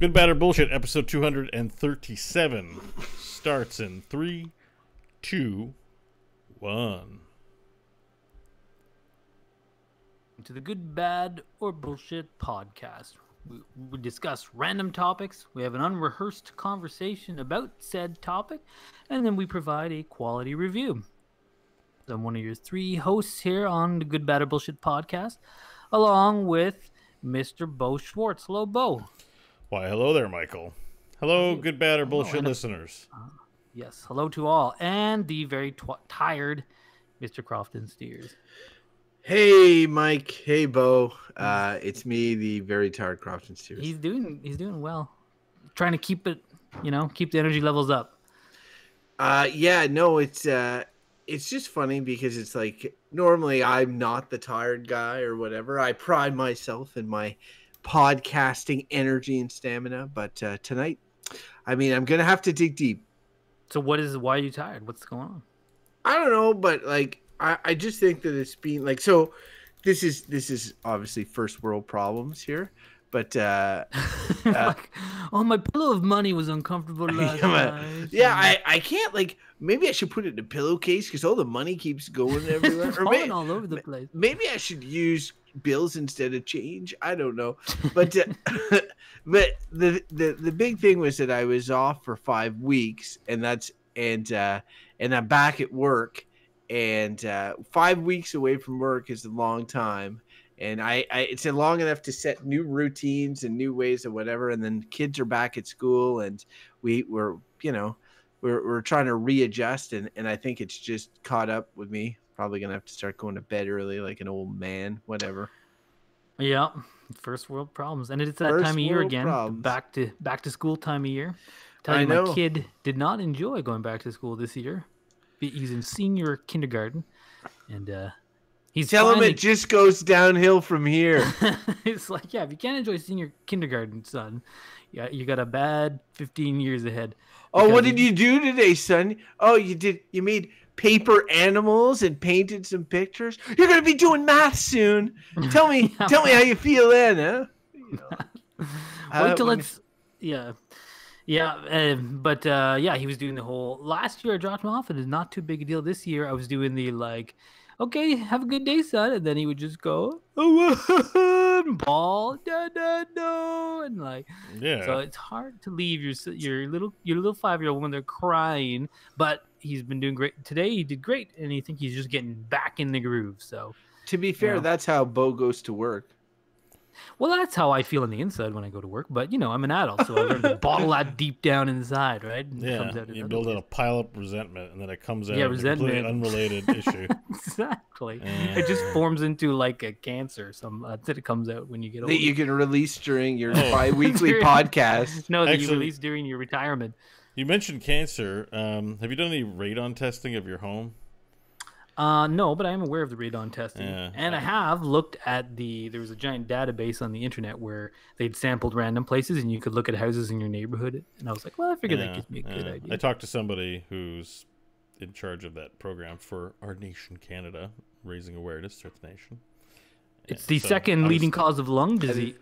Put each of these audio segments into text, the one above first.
Good, Bad, or Bullshit, episode 237 starts in 3, 2, 1. To the Good, Bad, or Bullshit podcast. We discuss random topics, we have an unrehearsed conversation about said topic, and then we provide a quality review. I'm one of your three hosts here on the Good, Bad, or Bullshit podcast, along with Mr. Bo Schwartz. Hello, Bo. Why, hello there, Michael. Hello, Good, Bad, or Bullshit listeners. Yes, hello to all. And the very tired Mr. Crofton Steers. Hey, Mike. Hey, Bo. It's me, the very tired Crofton Steers. He's doing well. Trying to keep it, keep the energy levels up. It's just funny because it's like normally I'm not the tired guy or whatever. I pride myself in my podcasting energy and stamina, but tonight, I'm gonna have to dig deep. So why are you tired? What's going on? I don't know, but like I just think that it's been like, so this is obviously first world problems here, but like, oh, my pillow of money was uncomfortable last night. Yeah, I can't, like, maybe I should put it in a pillowcase because all the money keeps going everywhere. It's falling all over the place. Maybe I should use bills instead of change. I don't know, but but the big thing was that I was off for 5 weeks, and I'm back at work, and 5 weeks away from work is a long time. And it's long enough to set new routines and new ways of whatever. And then kids are back at school, and we're trying to readjust. And I think it's just caught up with me. Probably gonna have to start going to bed early, like an old man. Whatever. Yeah, first world problems, and it's that time of year again. Back to school time of year. Telling you, my kid did not enjoy going back to school this year. He's in senior kindergarten, and Tell him it just goes downhill from here. It's like, yeah, if you can't enjoy senior kindergarten, son, yeah, you got a bad 15 years ahead. Oh, what did you do today, son? Oh, you made paper animals and painted some pictures. You're gonna be doing math soon. Tell me how you feel then, huh? Wait till it's yeah, he was doing the whole last year. I dropped him off, and it's not too big a deal. This year, I was doing the like, okay, have a good day, son, and then he would just go, oh, ball, no, and like, yeah. So it's hard to leave your little 5-year-old when they're crying, but he's been doing great today. He did great, and I think he's just getting back in the groove. So, to be fair, that's how Bo goes to work. Well, that's how I feel on the inside when I go to work. But, I'm an adult, so I learned to bottle that deep down inside, right? And yeah, it comes out you build up a pile-up resentment, and then it comes out as a completely unrelated issue. Exactly. It just forms into, like, a cancer. That it comes out when you get older. That you can release during your bi-weekly podcast. No, that you release during your retirement. You mentioned cancer. Have you done any radon testing of your home? No, but I am aware of the radon testing, yeah. And I have looked at there was a giant database on the internet where they'd sampled random places, and you could look at houses in your neighborhood. And I was like, well, I figured that gives me a good idea. I talked to somebody who's in charge of that program for our nation, Canada, raising awareness throughout the nation. It's the second leading cause of lung cancer.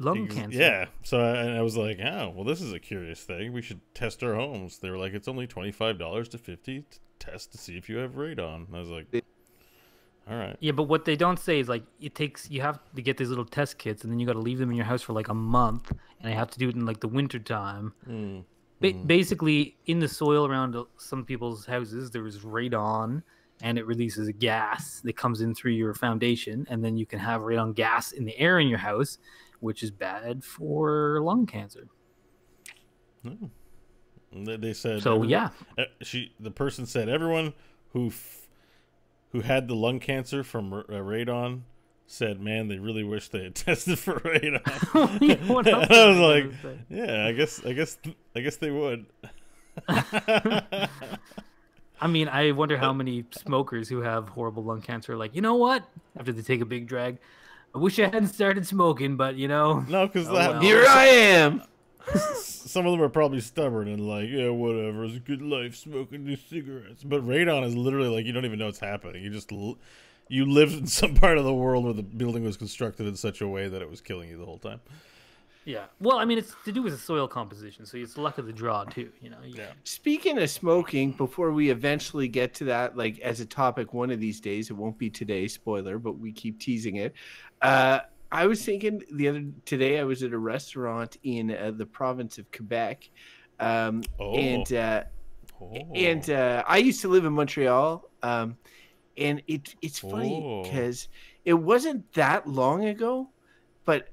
Yeah, so I was like, oh, well, this is a curious thing. We should test our homes. They were like, it's only $25 to $50 to test to see if you have radon. And I was like, all right. Yeah, but what they don't say is like you have to get these little test kits, and then you got to leave them in your house for like a month, and I have to do it in like the winter time. Basically, in the soil around some people's houses, there is radon, and it releases a gas that comes in through your foundation, and then you can have radon gas in the air in your house, which is bad for lung cancer. They said so. Yeah, the person said everyone who had the lung cancer from radon said, man, they really wish they had tested for radon. And I was like, yeah, I guess they would. I mean, I wonder how many smokers who have horrible lung cancer are like, you know what? After they take a big drag, I wish I hadn't started smoking, but No, because here I am. Some of them are probably stubborn and like, yeah, whatever, it's a good life smoking these cigarettes. But radon is literally like, you don't even know it's happening. You live in some part of the world where the building was constructed in such a way that it was killing you the whole time. Yeah. Well, I mean, it's to do with the soil composition, so it's luck of the draw too. Yeah. Speaking of smoking, before we eventually get to that, like as a topic one of these days, it won't be today, spoiler, but we keep teasing it. I was thinking today I was at a restaurant in the province of Quebec, and I used to live in Montreal, and it's funny because it wasn't that long ago, but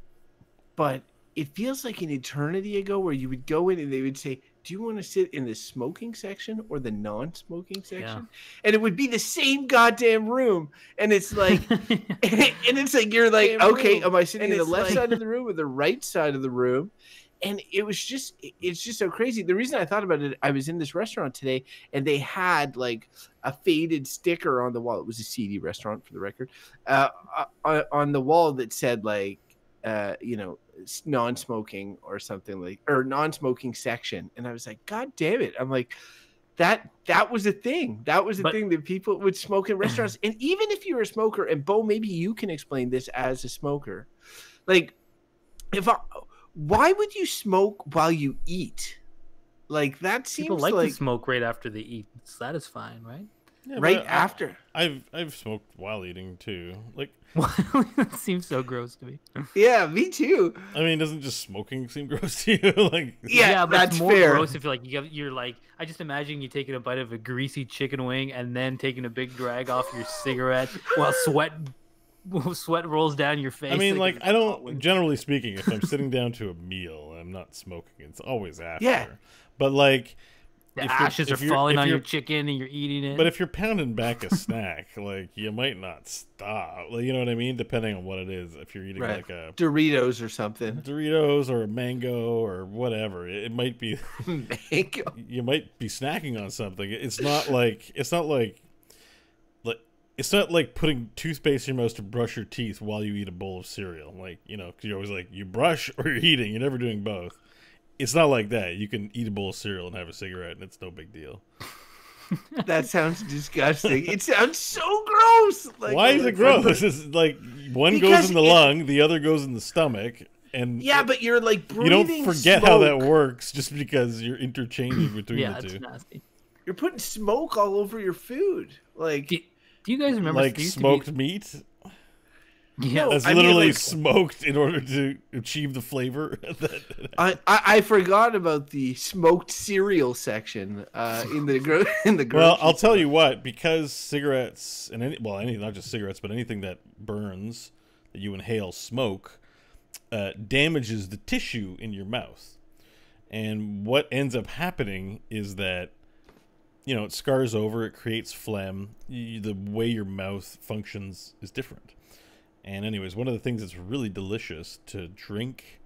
it feels like an eternity ago where you would go in and they would say, do you want to sit in the smoking section or the non-smoking section? Yeah. And it would be the same goddamn room. And it's like, and it's like, you're like, okay, am I sitting in the left side of the room or the right side of the room? And it's just so crazy. The reason I thought about it, I was in this restaurant today and they had like a faded sticker on the wall. It was a seedy restaurant for the record, on the wall that said like, non-smoking or something like, or non-smoking section. And I was like, God damn it. I'm like, that was a thing. That was a thing that people would smoke in restaurants. And even if you're a smoker, and Bo, maybe you can explain this as a smoker, like why would you smoke while you eat? Like that seems people like to smoke right after they eat. It's satisfying, right? Yeah, right after. I've smoked while eating too. Like that seems so gross to me. Yeah, me too. I mean, doesn't just smoking seem gross to you? Like yeah, but that's it's more fair. Gross if you're like, I just imagine you taking a bite of a greasy chicken wing and then taking a big drag off your cigarette while sweat rolls down your face. I mean, like I don't. Generally speaking, if I'm sitting down to a meal, I'm not smoking. It's always after. Yeah. But like. The ashes are falling on your chicken and you're eating it. But if you're pounding back a snack, like you might not stop. Like, you know what I mean? Depending on what it is. If you're eating like a Doritos or something, Doritos or a mango or whatever, it might be mango. You might be snacking on something. It's not like putting toothpaste in your mouth to brush your teeth while you eat a bowl of cereal. Like, because you're always like you brush or you're eating. You're never doing both. It's not like that. You can eat a bowl of cereal and have a cigarette, and it's no big deal. That sounds disgusting. It sounds so gross. Like, why is it gross? It's like one goes in the lung, the other goes in the stomach, and but you're like breathing. You don't forget smoke. how that works just because you're interchanging between the two. It's nasty. You're putting smoke all over your food. Like, do you guys remember like smoked meat? Yeah, that's literally smoked in order to achieve the flavor. I forgot about the smoked cereal section in the grocery. Well, I'll tell you what, because cigarettes and not just cigarettes, but anything that burns, that you inhale smoke, damages the tissue in your mouth. And what ends up happening is that it scars over, it creates phlegm. The way your mouth functions is different. And anyways, one of the things that's really delicious to drink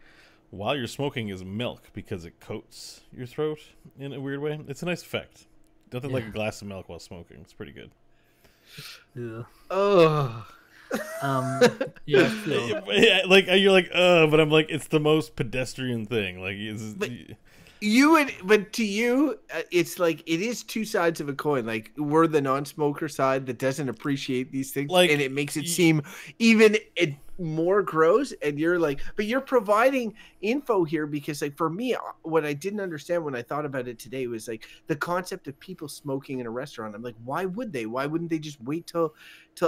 while you're smoking is milk because it coats your throat in a weird way. It's a nice effect. Nothing like a glass of milk while smoking. It's pretty good. Yeah. Oh. Yeah. Like you're like, but I'm like, it's the most pedestrian thing. Like, but to you, it's like it is two sides of a coin. Like we're the non-smoker side that doesn't appreciate these things, and it makes it seem even more gross. And you're like, but you're providing info here because, like, for me, what I didn't understand when I thought about it today was like the concept of people smoking in a restaurant. I'm like, why would they? Why wouldn't they just wait till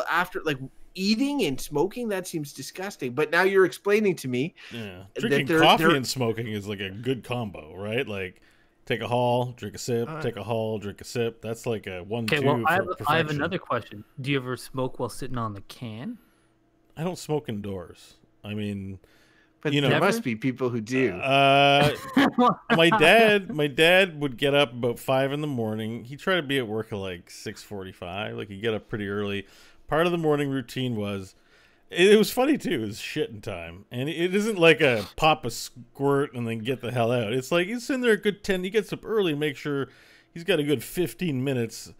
after, like? Eating and smoking, that seems disgusting. But now you're explaining to me, drinking coffee and smoking is like a good combo, right? Like, take a haul, drink a sip, take a haul, drink a sip. That's like a 1-2. Okay, well, I have another question. Do you ever smoke while sitting on the can? I don't smoke indoors. I mean, but there must be people who do. My dad would get up about 5 a.m. He'd try to be at work at like 6:45. Like, he'd get up pretty early. Part of the morning routine was, it was funny too, it was shitting time. And it isn't like a pop a squirt and then get the hell out. It's like he's in there a good 10, he gets up early, make sure he's got a good 15 minutes.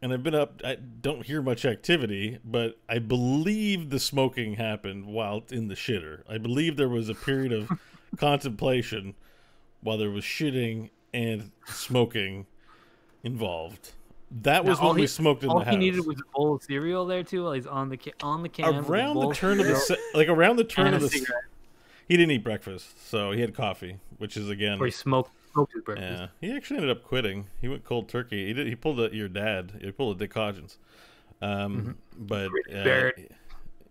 And I've been up, I don't hear much activity, but I believe the smoking happened while in the shitter. I believe there was a period of contemplation while there was shitting and smoking involved. That was when we smoked in the house. All he needed was a bowl of cereal there too, while he's on the can. Around the turn of the He didn't eat breakfast, so he had coffee, which is again. Or he smoked his breakfast. Yeah, he actually ended up quitting. He went cold turkey. He pulled your dad. He pulled a Dick Hodgins. But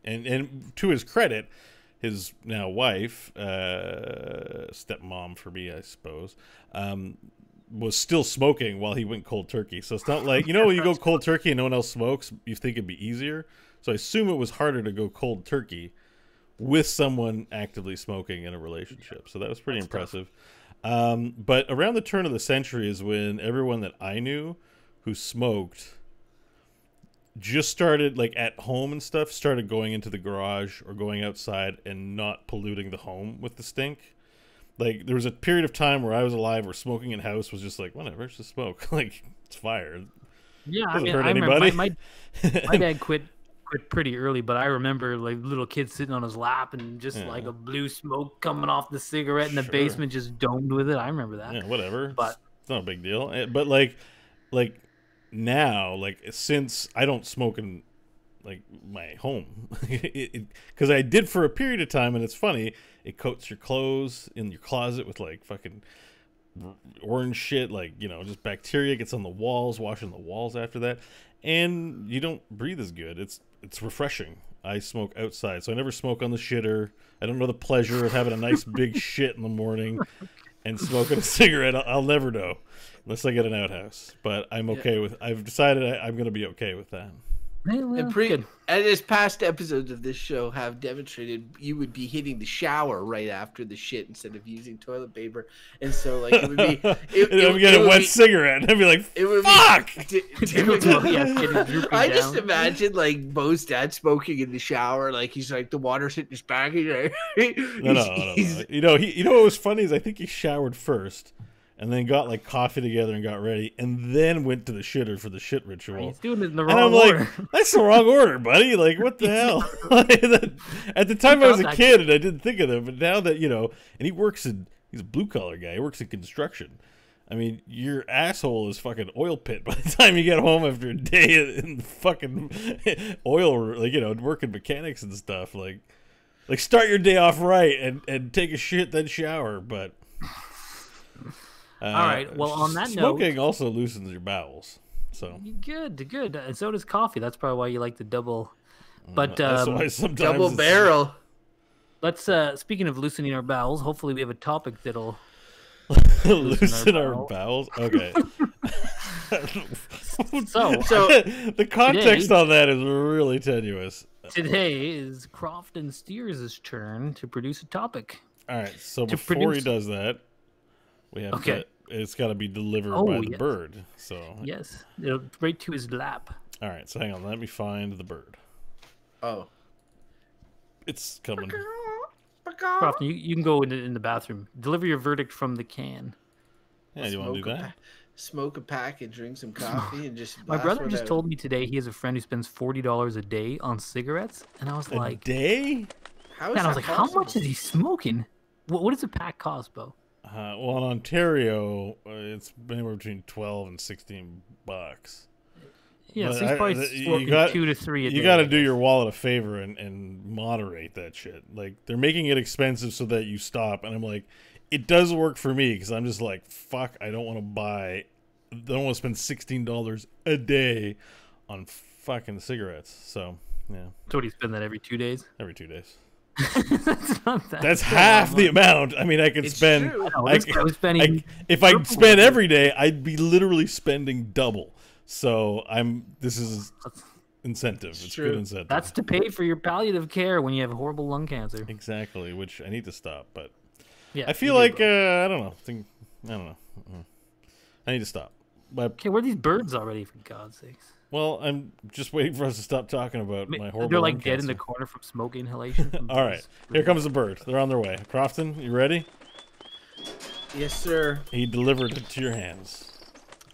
and to his credit, his now wife, stepmom for me, I suppose, was still smoking while he went cold turkey. So it's not like, when you go cold turkey and no one else smokes, you think it'd be easier. So I assume it was harder to go cold turkey with someone actively smoking in a relationship. So that was pretty impressive. But around the turn of the century is when everyone that I knew who smoked just started, like at home and stuff, started going into the garage or going outside and not polluting the home with the stink. Like, there was a period of time where I was alive where smoking in house was just like, whatever, it's just smoke. Like, it's fire. Yeah, Doesn't hurt I anybody. remember my dad quit pretty early, but I remember like little kids sitting on his lap and just like a blue smoke coming off the cigarette in the basement, just domed with it. I remember that. Yeah, whatever. But it's not a big deal. But like now, like since I don't smoke in like my home, because I did for a period of time, and it's funny. It coats your clothes in your closet with like fucking orange shit, like just bacteria gets on the walls, washing the walls after that, and you don't breathe as good. It's refreshing. I smoke outside, so I never smoke on the shitter. I don't know the pleasure of having a nice big shit in the morning and smoking a cigarette. I'll never know unless I get an outhouse. But I'm okay with. I've decided I'm going to be okay with that. And as past episodes of this show have demonstrated, you would be hitting the shower right after the shit instead of using toilet paper, and so like it would be. I'm getting a wet cigarette, and I'd be like, "Fuck!" I just imagine like Bo's dad smoking in the shower, like he's like the water's hitting his back. No. What was funny is I think he showered first. And then got like coffee together and got ready, and then went to the shitter for the shit ritual. He's doing it in the wrong order. Like, that's the wrong order, buddy. Like, what the hell? At the time I was a kid and I didn't think of that, but now that, and he's a blue collar guy. He works in construction. I mean, your asshole is fucking oil pit by the time you get home after a day in the fucking oil, like, working mechanics and stuff. Like start your day off right and take a shit, then shower, but... all right. Well, on that note, smoking also loosens your bowels. So good, and so does coffee. That's probably why you like the double. But that's why sometimes double barrel. Let's speaking of loosening our bowels, hopefully we have a topic that'll loosen our bowels. Okay. so the context on that is really tenuous. Today is Crofton Steers' turn to produce a topic. All right. So before he does that. We have to. It's got to be delivered by the bird. So yes, right to his lap. All right, so hang on. Let me find the bird. Oh, it's coming. Crofton, you can go in the bathroom. Deliver your verdict from the can. Yeah, you want to do that? Smoke a pack and drink some coffee and just. My brother just told me today he has a friend who spends $40 a day on cigarettes, and I was like, a day? How is that? I was like, how much is he smoking? What does a pack cost, Bo? Well, in Ontario, it's anywhere between $12 and $16. Yeah, so he's probably smoking 2 to 3 a day. You got to do your wallet a favor and moderate that shit. Like, they're making it expensive so that you stop, and I'm like, it does work for me because I'm just like, fuck, I don't want to spend $16 a day on fucking cigarettes. So, yeah. So, what do you spend that every 2 days? Every 2 days. That's not that. That's half the amount. I mean, I could spend. If I spend every day, I'd be literally spending double. So this is incentive. It's good incentive. That's to pay for your palliative care when you have horrible lung cancer. Exactly, which I need to stop. But yeah, I feel like I don't know. I don't know. I need to stop. But okay, where are these birds already? For God's sakes. Well, I'm just waiting for us to stop talking about my horrible. They're like dead in the corner from smoke inhalation. All right, here comes the bird. They're on their way. Crofton, you ready? Yes, sir. He delivered it to your hands.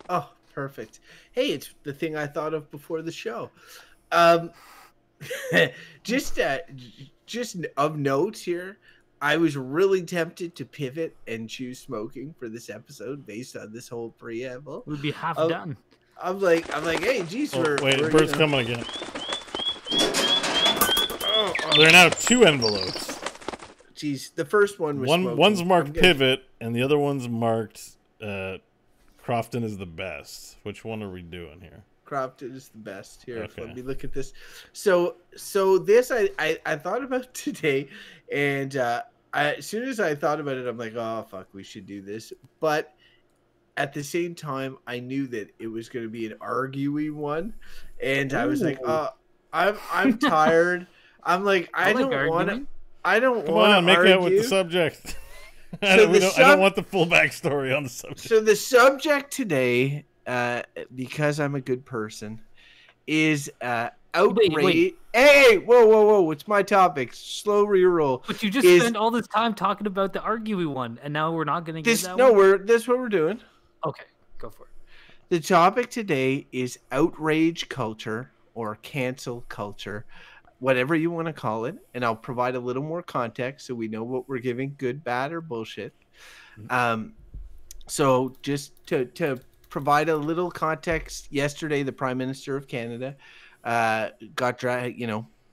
Oh, perfect. Hey, it's the thing I thought of before the show. Just of note here, I was really tempted to pivot and choose smoking for this episode based on this whole preamble. We'd be half done. I'm like, hey, geez, wait, bird's coming again. There are now 2 envelopes. geez, the first one was one's smoking. marked pivot, and the other one's marked Crofton is the best. Which one are we doing here? Crofton is the best. Here, Okay. let me look at this. So this I thought about today, and as soon as I thought about it, I'm like, oh fuck, we should do this. But at the same time, I knew that it was going to be an arguey one, and I was like, oh, I'm tired. I'm like, I don't want to. I don't want to. Come on, make argue. out with the subject. I So don't want the full backstory on the subject. So the subject today, because I'm a good person, is outrage. Wait. Hey, whoa! It's my topic. Slow reroll. But you just spent all this time talking about the arguey one, and now we're not going to get that one? That's what we're doing. Okay, go for it. The topic today is outrage culture or cancel culture, whatever you want to call it, and I'll provide a little more context so we know what we're giving, good, bad, or bullshit. So just to provide a little context, yesterday the Prime Minister of Canada got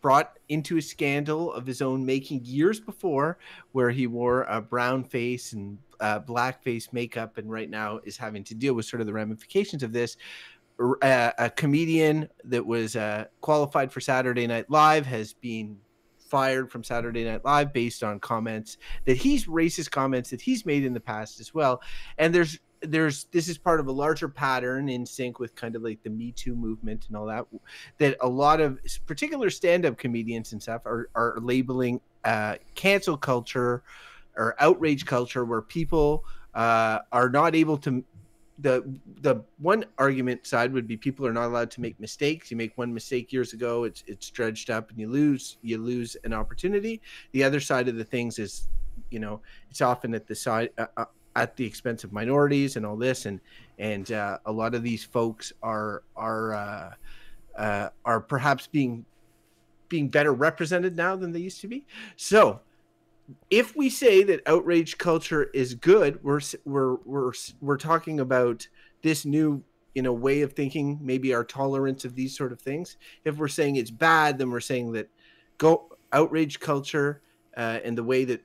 brought into a scandal of his own making years before, where he wore a brown face and blackface makeup, and right now is having to deal with sort of the ramifications of this. A comedian that was qualified for Saturday Night Live has been fired from Saturday Night Live based on racist comments that he's made in the past as well. And this is part of a larger pattern in sync with kind of like the Me Too movement and all that a lot of particular stand-up comedians and stuff are labeling cancel culture or outrage culture, where people are not able to. The one argument side would be people are not allowed to make mistakes. You make one mistake years ago, it's dredged up, and you lose an opportunity. The other side of the things is, it's often at the side at the expense of minorities and all this, and a lot of these folks are perhaps being better represented now than they used to be. So if we say that outrage culture is good, we're talking about this new way of thinking, maybe our tolerance of these sort of things. If we're saying it's bad, then we're saying that outrage culture and the way that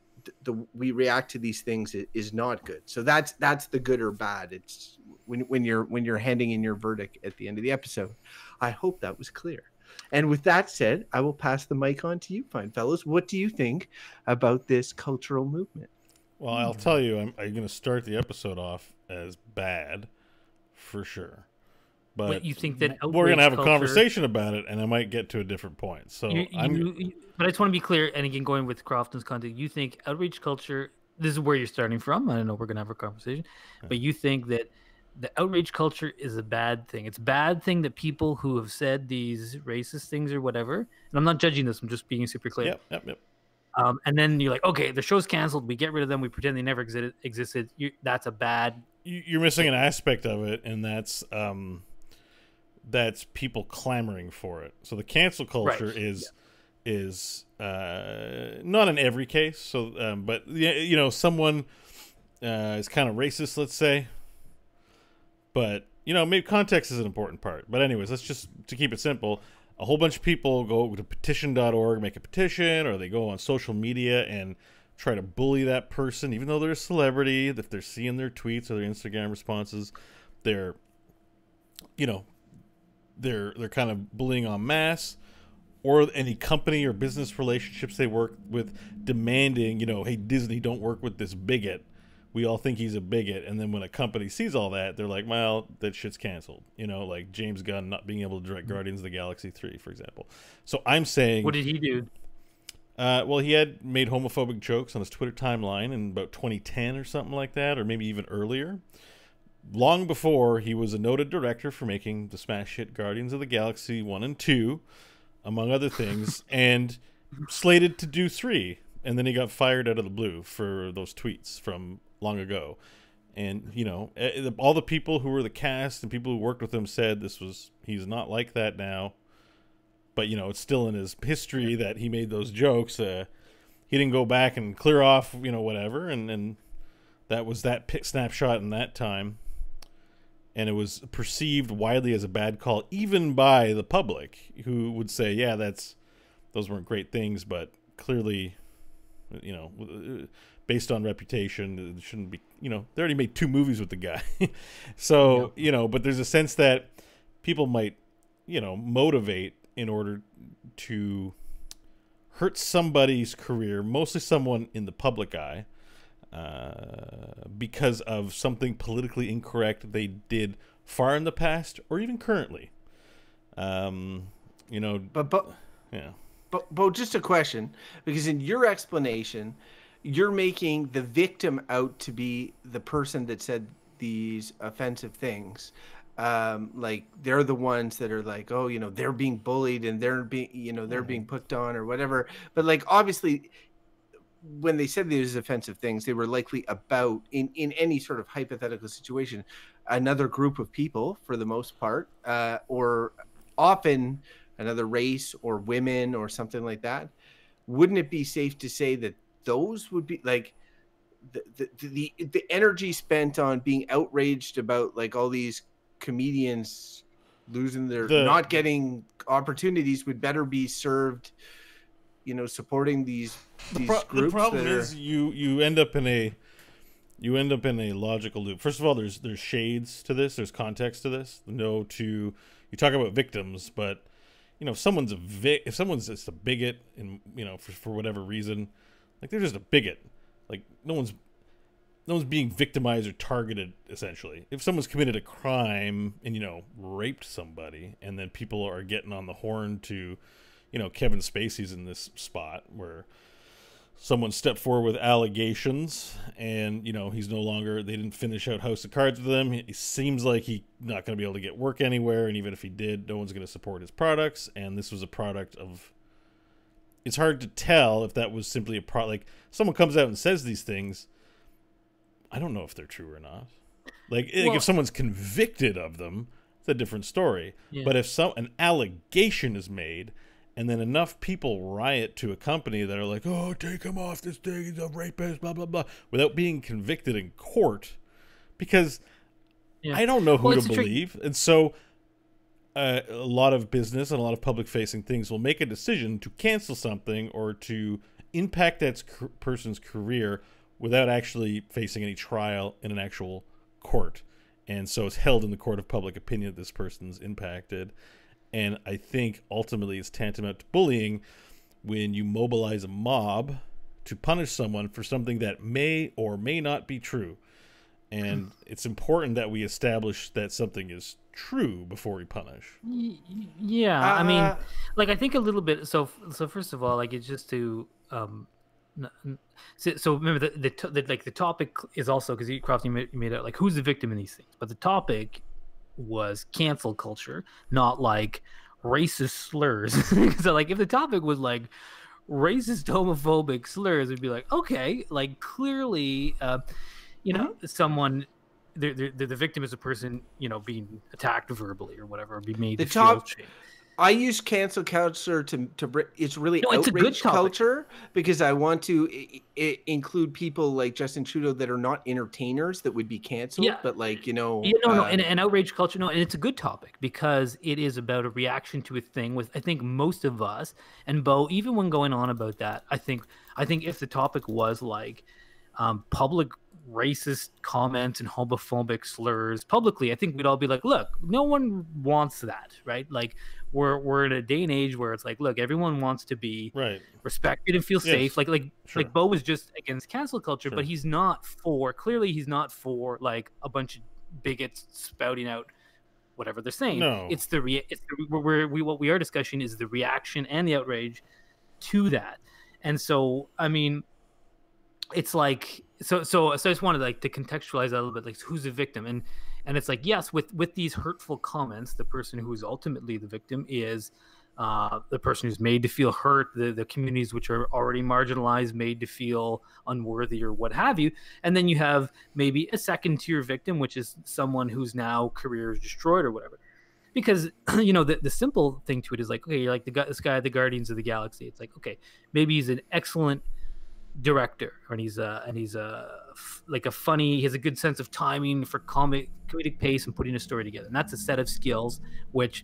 we react to these things is not good. So that's the good or bad. It's when you're handing in your verdict at the end of the episode. I hope that was clear. And with that said, I will pass the mic on to you, fine fellows. What do you think about this cultural movement? Well, I'll tell you, I'm going to start the episode off as bad, for sure. But you think that we're going to have a conversation about it, and I might get to a different point. So but I just want to be clear, and again, going with Crofton's content, you think outrage culture, this is where you're starting from. I don't know, we're going to have a conversation. Yeah. But you think that the outrage culture is a bad thing. It's a bad thing that people who have said these racist things or whatever, and I'm not judging this, I'm just being super clear. Yep. And then you're like, okay, the show's canceled. We get rid of them. We pretend they never existed. That's a bad. You're missing an aspect of it, and that's people clamoring for it. So the cancel culture is not in every case. So, but someone is kind of racist, let's say. But, maybe context is an important part. But anyways, to keep it simple, a whole bunch of people go to petition.org, make a petition, or they go on social media and try to bully that person, even though they're a celebrity. If they're seeing their tweets or their Instagram responses, they're kind of bullying en masse, or any company or business relationships they work with demanding, hey, Disney, don't work with this bigot. We all think he's a bigot, and then when a company sees all that, they're like, well, that shit's canceled. Like James Gunn not being able to direct Guardians of the Galaxy 3, for example. So I'm saying... What did he do? Well, he had made homophobic jokes on his Twitter timeline in about 2010 or something like that, or maybe even earlier. Long before, he was a noted director for making the smash hit Guardians of the Galaxy 1 and 2, among other things, and slated to do 3. And then he got fired out of the blue for those tweets from long ago. And, all the people who were the cast and people who worked with him said he's not like that now. But, it's still in his history that he made those jokes. He didn't go back and clear off, whatever. And that was that snapshot in that time. And it was perceived widely as a bad call, even by the public, who would say, yeah, those weren't great things, but clearly based on reputation. It shouldn't be, they already made 2 movies with the guy. So, but there's a sense that people might, motivate in order to hurt somebody's career, mostly someone in the public eye, because of something politically incorrect they did far in the past or even currently. But yeah. But just a question, because in your explanation, you're making the victim out to be the person that said these offensive things. Like they're the ones that are like, oh, they're being bullied and they're being, they're being put on or whatever. But like, obviously, when they said these offensive things, they were likely about, in any sort of hypothetical situation, another group of people for the most part, or often another race or women or something like that. Wouldn't it be safe to say that those would be like the energy spent on being outraged about like all these comedians losing their not getting opportunities would better be served, supporting these groups? The problem is you end up in a logical loop. First of all, there's shades to this, there's context to this. You talk about victims, but if someone's just a bigot, and for whatever reason, like they're just a bigot. Like no one's being victimized or targeted. Essentially, if someone's committed a crime and raped somebody, and then people are getting on the horn to, Kevin Spacey's in this spot where someone stepped forward with allegations, and he's no longer. They didn't finish out House of Cards with him. He seems like he's not going to be able to get work anywhere, and even if he did, no one's going to support his products. And this was a product of. It's hard to tell if that was simply a product. Like someone comes out and says these things, I don't know if they're true or not. Like if someone's convicted of them, it's a different story. Yeah. But if an allegation is made, and then enough people riot to a company that are like, oh, take him off this thing, he's a rapist, blah, blah, blah, without being convicted in court, because I don't know who to believe. And so a lot of business and a lot of public-facing things will make a decision to cancel something or to impact that person's career without actually facing any trial in an actual court. And so it's held in the court of public opinion that this person's impacted. And I think ultimately it's tantamount to bullying when you mobilize a mob to punish someone for something that may or may not be true. And it's important that we establish that something is true before we punish. Yeah, I mean, like I think a little bit. So first of all, like it's just to so remember the topic is also because you made it like who's the victim in these things, but the topic was cancel culture, not like racist slurs. So like if the topic was like racist homophobic slurs, it'd be like, okay, like clearly someone the victim is a person being attacked verbally or whatever, or be made to feel shame. I use cancel culture to it's really outrage culture, because I want to include people like Justin Trudeau that are not entertainers that would be canceled, but like and outrage culture, and it's a good topic because it is about a reaction to a thing with, I think, most of us. And Bo, even when going on about that, I think if the topic was like public racist comments and homophobic slurs publicly, I think we'd all be like, look, no one wants that, right? Like we're in a day and age where it's like, look, everyone wants to be respected and feel safe. Like Bo was just against cancel culture, but he's not for like a bunch of bigots spouting out whatever they're saying. No. What we are discussing is the reaction and the outrage to that. And so, I mean, it's like so I just wanted like to contextualize that a little bit, like who's the victim, and it's like, yes, with these hurtful comments, the person who is ultimately the victim is the person who's made to feel hurt, the communities which are already marginalized, made to feel unworthy or what have you. And then you have maybe a second tier victim, which is someone whose now career is destroyed or whatever. Because the simple thing to it is like, okay, you're like this guy, the Guardians of the Galaxy. It's like, okay, maybe he's an excellent director, and he's like a funny, he has a good sense of timing for comedic pace and putting a story together, and that's a set of skills which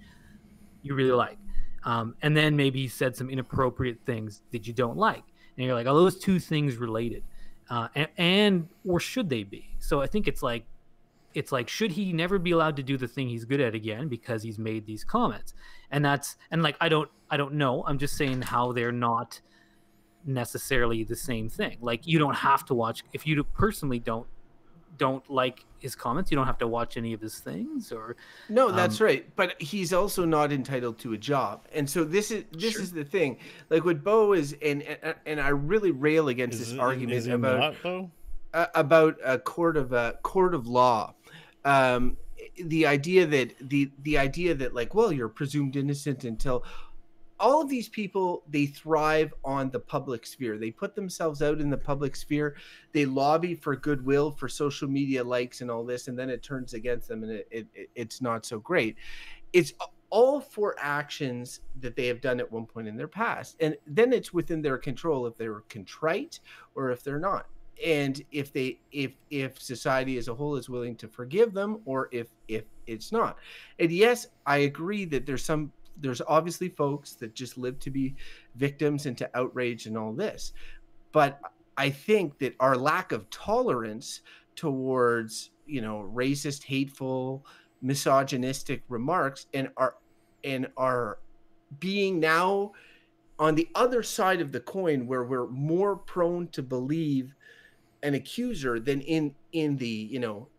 you really like. And then maybe he said some inappropriate things that you don't like. and you're like, are those two things related, and or should they be? So I think it's like should he never be allowed to do the thing he's good at again because he's made these comments? And like I don't know, I'm just saying how they're not necessarily the same thing. Like, you don't have to watch, if you personally don't like his comments, you don't have to watch any of his things. Or no, that's right, but he's also not entitled to a job. And so this is the thing, like what Bo is, and I really rail against this argument about a court of law. The idea that like, well, you're presumed innocent until. All of these people, they thrive on the public sphere. They put themselves out in the public sphere. They lobby for goodwill, for social media likes and all this, and then it turns against them, and it's not so great. It's all for actions that they have done at one point in their past, and then it's within their control if they're contrite or if they're not, and if society as a whole is willing to forgive them, or if it's not. And yes, I agree that there's obviously folks that just live to be victims and to outrage and all this. But I think that our lack of tolerance towards, racist, hateful, misogynistic remarks and our being now on the other side of the coin, where we're more prone to believe an accuser than in the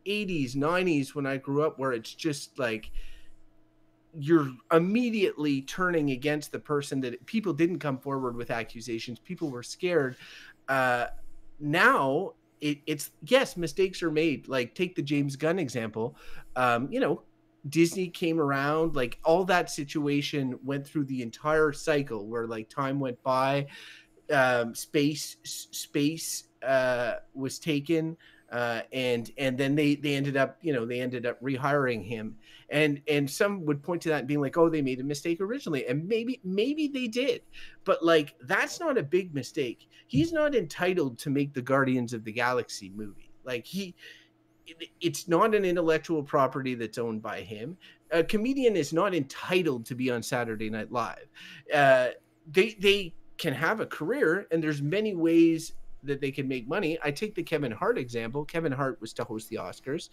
80s, 90s when I grew up, where it's just like, you're immediately turning against the person, that people didn't come forward with accusations. People were scared. Now it's yes, mistakes are made. Like, take the James Gunn example. Disney came around, like, all that situation went through the entire cycle where, like, time went by, space was taken. And then they ended up rehiring him, and some would point to that and being like, oh, they made a mistake originally, and maybe they did, but like, that's not a big mistake. He's not entitled to make the Guardians of the Galaxy movie. Like, it's not an intellectual property that's owned by him. A comedian is not entitled to be on Saturday Night Live. They can have a career, and there's many ways that they can make money. I take the Kevin Hart example. Kevin Hart was to host the Oscars.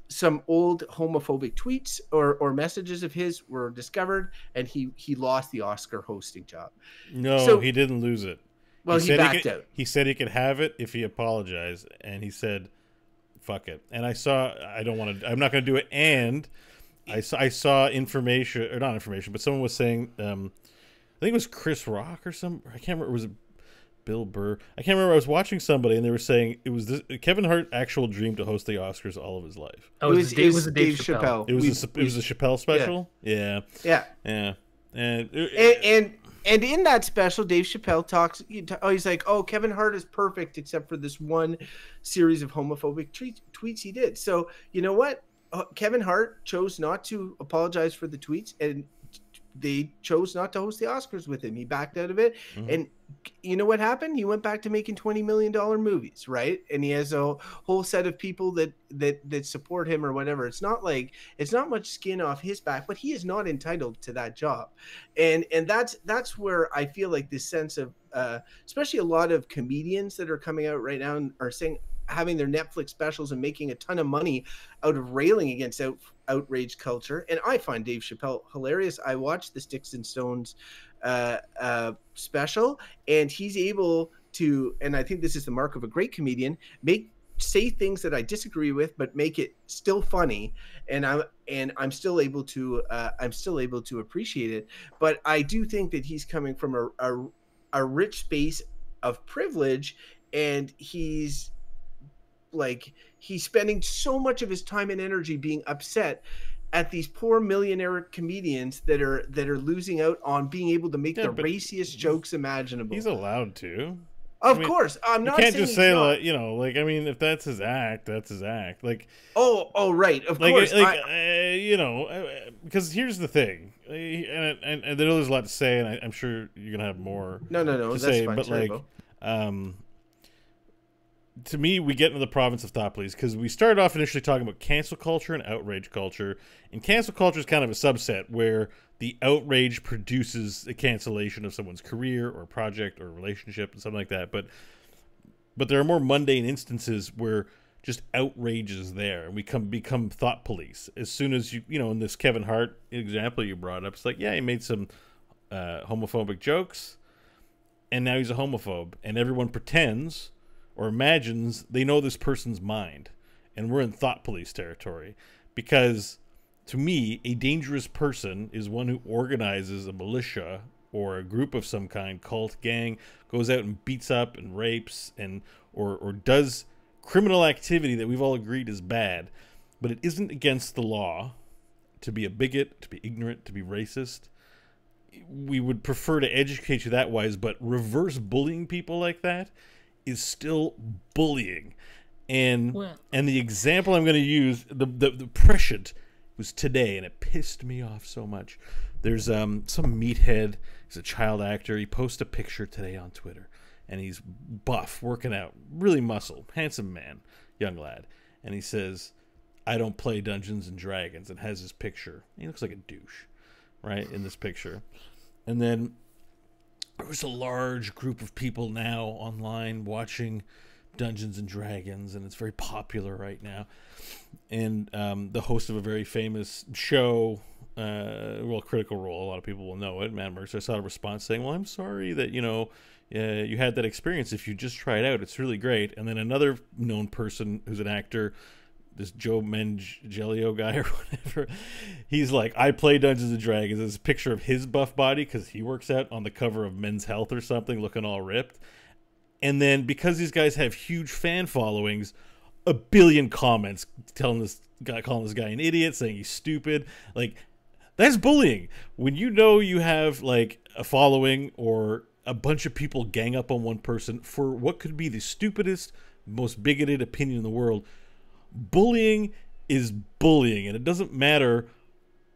Some old homophobic tweets or messages of his were discovered, and he lost the Oscar hosting job. No, so, he didn't lose it. Well, he backed out. He said he could have it if he apologized, and he said, fuck it. And I'm not going to do it. And I saw information, or not information, but someone was saying, I think it was Chris Rock or I can't remember, was it Bill Burr? I can't remember. I was watching somebody, and they were saying it was Kevin Hart actual dream to host the Oscars all of his life. Oh, it was Dave Chappelle. It was a Chappelle special. Yeah. And in that special, Dave Chappelle talks. He's like, oh, Kevin Hart is perfect except for this one series of homophobic tweets he did. So you know what? Kevin Hart chose not to apologize for the tweets, and they chose not to host the Oscars with him. He backed out of it. Mm-hmm. And you know what happened? He went back to making $20 million movies, right? And he has a whole set of people that support him or whatever. It's not much skin off his back, but he is not entitled to that job. And that's where I feel like this sense of, especially a lot of comedians that are coming out right now and are saying, having their Netflix specials and making a ton of money out of railing against outrage culture. And I find Dave Chappelle hilarious. I watched the Sticks and Stones special, and he's able to, and I think this is the mark of a great comedian, say things that I disagree with, but make it still funny. And I'm still able to appreciate it. But I do think that he's coming from a rich space of privilege, and he's spending so much of his time and energy being upset at these poor millionaire comedians that are losing out on being able to make the raciest jokes imaginable. He's allowed to. Of course. I'm not saying you can't just say, like, I mean, if that's his act, that's his act. Like, oh, right. Of course. Because here's the thing. And there's a lot to say, and I'm sure you're going to have more No, to that's say, fine. but Sorry, like, Bo. to me, we get into the province of thought police because we started off initially talking about cancel culture and outrage culture. And cancel culture is kind of a subset where the outrage produces a cancellation of someone's career or project or relationship and something like that. But there are more mundane instances where just outrage is there, and we become thought police. As soon as in this Kevin Hart example you brought up, it's like, yeah, he made some homophobic jokes, and now he's a homophobe, and everyone pretends or imagines they know this person's mind, and we're in thought police territory. Because to me, a dangerous person is one who organizes a militia or a group of some kind, cult, gang, goes out and beats up and rapes and or does criminal activity that we've all agreed is bad, but it isn't against the law to be a bigot, to be ignorant, to be racist. We would prefer to educate you that wise, but reverse bullying people like that is still bullying. And the example I'm going to use, the prescient, was today, and it pissed me off so much. There's some meathead, he's a child actor, he posted a picture today on Twitter, and he's buff, working out, really muscle, handsome man, young lad, and he says, I don't play Dungeons and Dragons, and has his picture. He looks like a douche, right, in this picture. And then there's a large group of people now online watching Dungeons and Dragons, and it's very popular right now. And the host of a very famous show, Critical Role, a lot of people will know it, Matt Mercer, I saw a response saying, well, I'm sorry that, you had that experience. If you just try it out, it's really great. And then another known person who's an actor, this Joe Manganiello guy or whatever, he's like, I play Dungeons and Dragons. There's a picture of his buff body because he works out on the cover of Men's Health or something, looking all ripped. And then because these guys have huge fan followings, a billion comments calling this guy an idiot, saying he's stupid. Like, that's bullying. When you know you have like a following or a bunch of people gang up on one person for what could be the stupidest, most bigoted opinion in the world, bullying is bullying, and it doesn't matter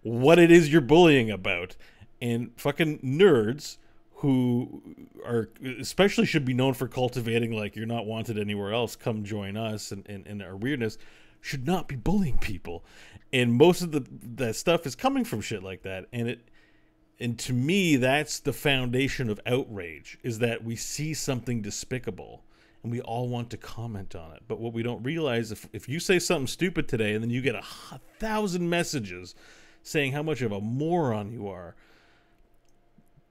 what it is you're bullying about. And fucking nerds who are especially should be known for cultivating like you're not wanted anywhere else, come join us, and our weirdness should not be bullying people. And most of that stuff is coming from shit like that. And to me, that's the foundation of outrage, is that we see something despicable and we all want to comment on it. But what we don't realize, if you say something stupid today and then you get 1,000 messages saying how much of a moron you are,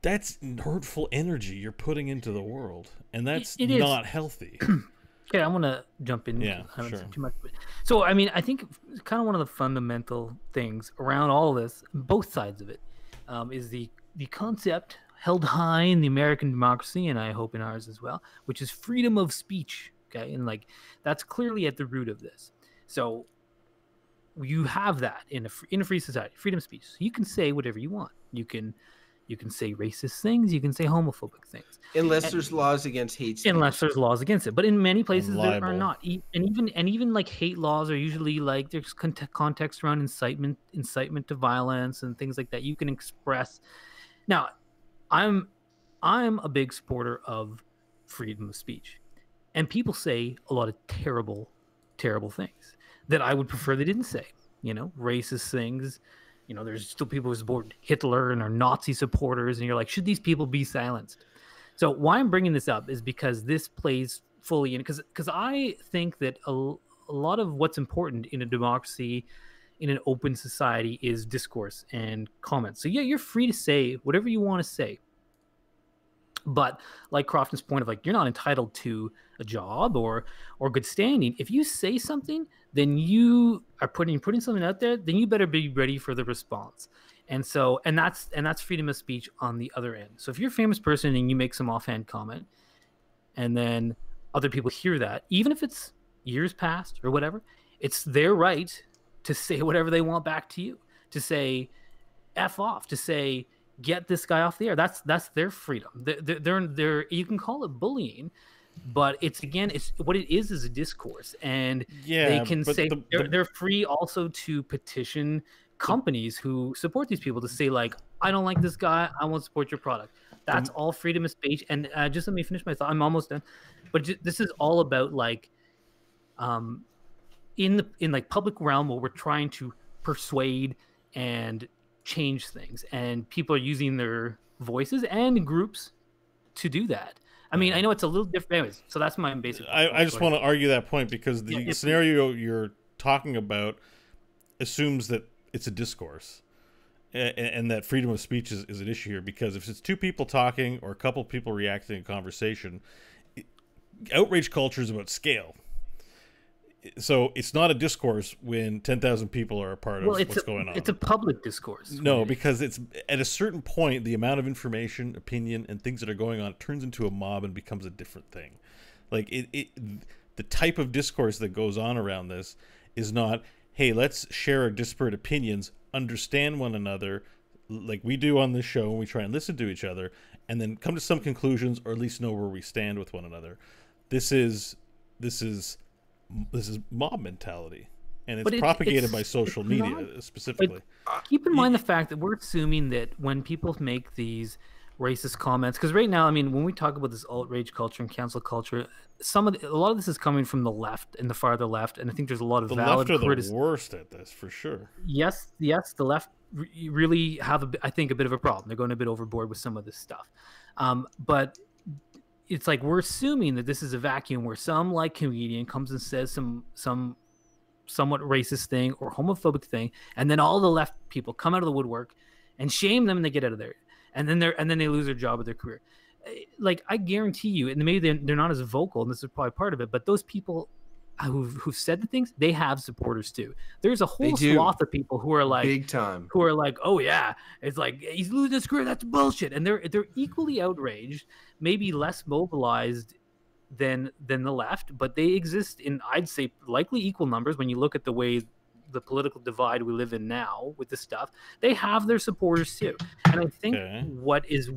that's hurtful energy you're putting into the world, and that's not healthy. Okay, I want to jump in. Yeah, sure. Too much. So, I mean, I think kind of one of the fundamental things around all this, both sides of it, is the concept held high in the American democracy, and I hope in ours as well, which is freedom of speech. Okay, and like that's clearly at the root of this. So you have that in a free society, freedom of speech. So you can say whatever you want. You can say racist things. You can say homophobic things. Unless there's laws against hate speech. Unless there's laws against it. But in many places there are not. And even like hate laws are usually like there's context around incitement to violence and things like that. You can express. Now, I'm a big supporter of freedom of speech. And people say a lot of terrible, terrible things that I would prefer they didn't say. Racist things. There's still people who support Hitler and are Nazi supporters, and you're like, should these people be silenced? So why I'm bringing this up is because this plays fully in, because I think that a lot of what's important in a democracy, in an open society, is discourse and comments. So yeah, you're free to say whatever you want to say. But like Crofton's point of like, you're not entitled to a job or good standing. If you say something, then you are putting something out there, then you better be ready for the response. And that's freedom of speech on the other end. So if you're a famous person and you make some offhand comment and then other people hear that, even if it's years past or whatever, it's their right to say whatever they want back to you, to say F off, to say get this guy off the air. That's their freedom. They're you can call it bullying, but it's what it is a discourse, and they can say they're free also to petition companies who support these people to say like, I don't like this guy, I won't support your product. That's all freedom of speech. And just let me finish my thought. I'm almost done. But this is all about like in like public realm where we're trying to persuade and change things, and people are using their voices and groups to do that. I mean, I know it's a little different. Anyways, so that's my basic. I just want to argue that point because the scenario you're talking about assumes that it's a discourse, and that freedom of speech is an issue here. Because if it's two people talking or a couple of people reacting to a conversation, outrage culture is about scale. So it's not a discourse when 10,000 people are a part of what's going on. It's a public discourse. No, because it's at a certain point, the amount of information, opinion, and things that are going on turns into a mob and becomes a different thing. Like the type of discourse that goes on around this is not, hey, let's share our disparate opinions, understand one another, like we do on this show, and we try and listen to each other, and then come to some conclusions, or at least know where we stand with one another. This is mob mentality, and it's propagated by social media specifically. Keep in mind the fact that we're assuming that when people make these racist comments, because right now, I mean, when we talk about this outrage culture and cancel culture, a lot of this is coming from the left and the farther left, and I think there's a lot of valid criticism. The left are the worst at this, for sure. Yes, the left really have, I think, a bit of a problem. They're going a bit overboard with some of this stuff, but it's like we're assuming that this is a vacuum where some like comedian comes and says some somewhat racist thing or homophobic thing, and then all the left people come out of the woodwork and shame them, and they get out of there, and then they lose their job or their career. Like, I guarantee you, and maybe they're not as vocal, and this is probably part of it, but those people who've said the things, they have supporters too. There's a whole swath of people who are like big time, who are like, oh yeah, it's like he's losing his career, that's bullshit, and they're equally outraged, maybe less mobilized than the left, but they exist in, I'd say, likely equal numbers when you look at the way the political divide we live in now with this stuff. They have their supporters too, and I think what is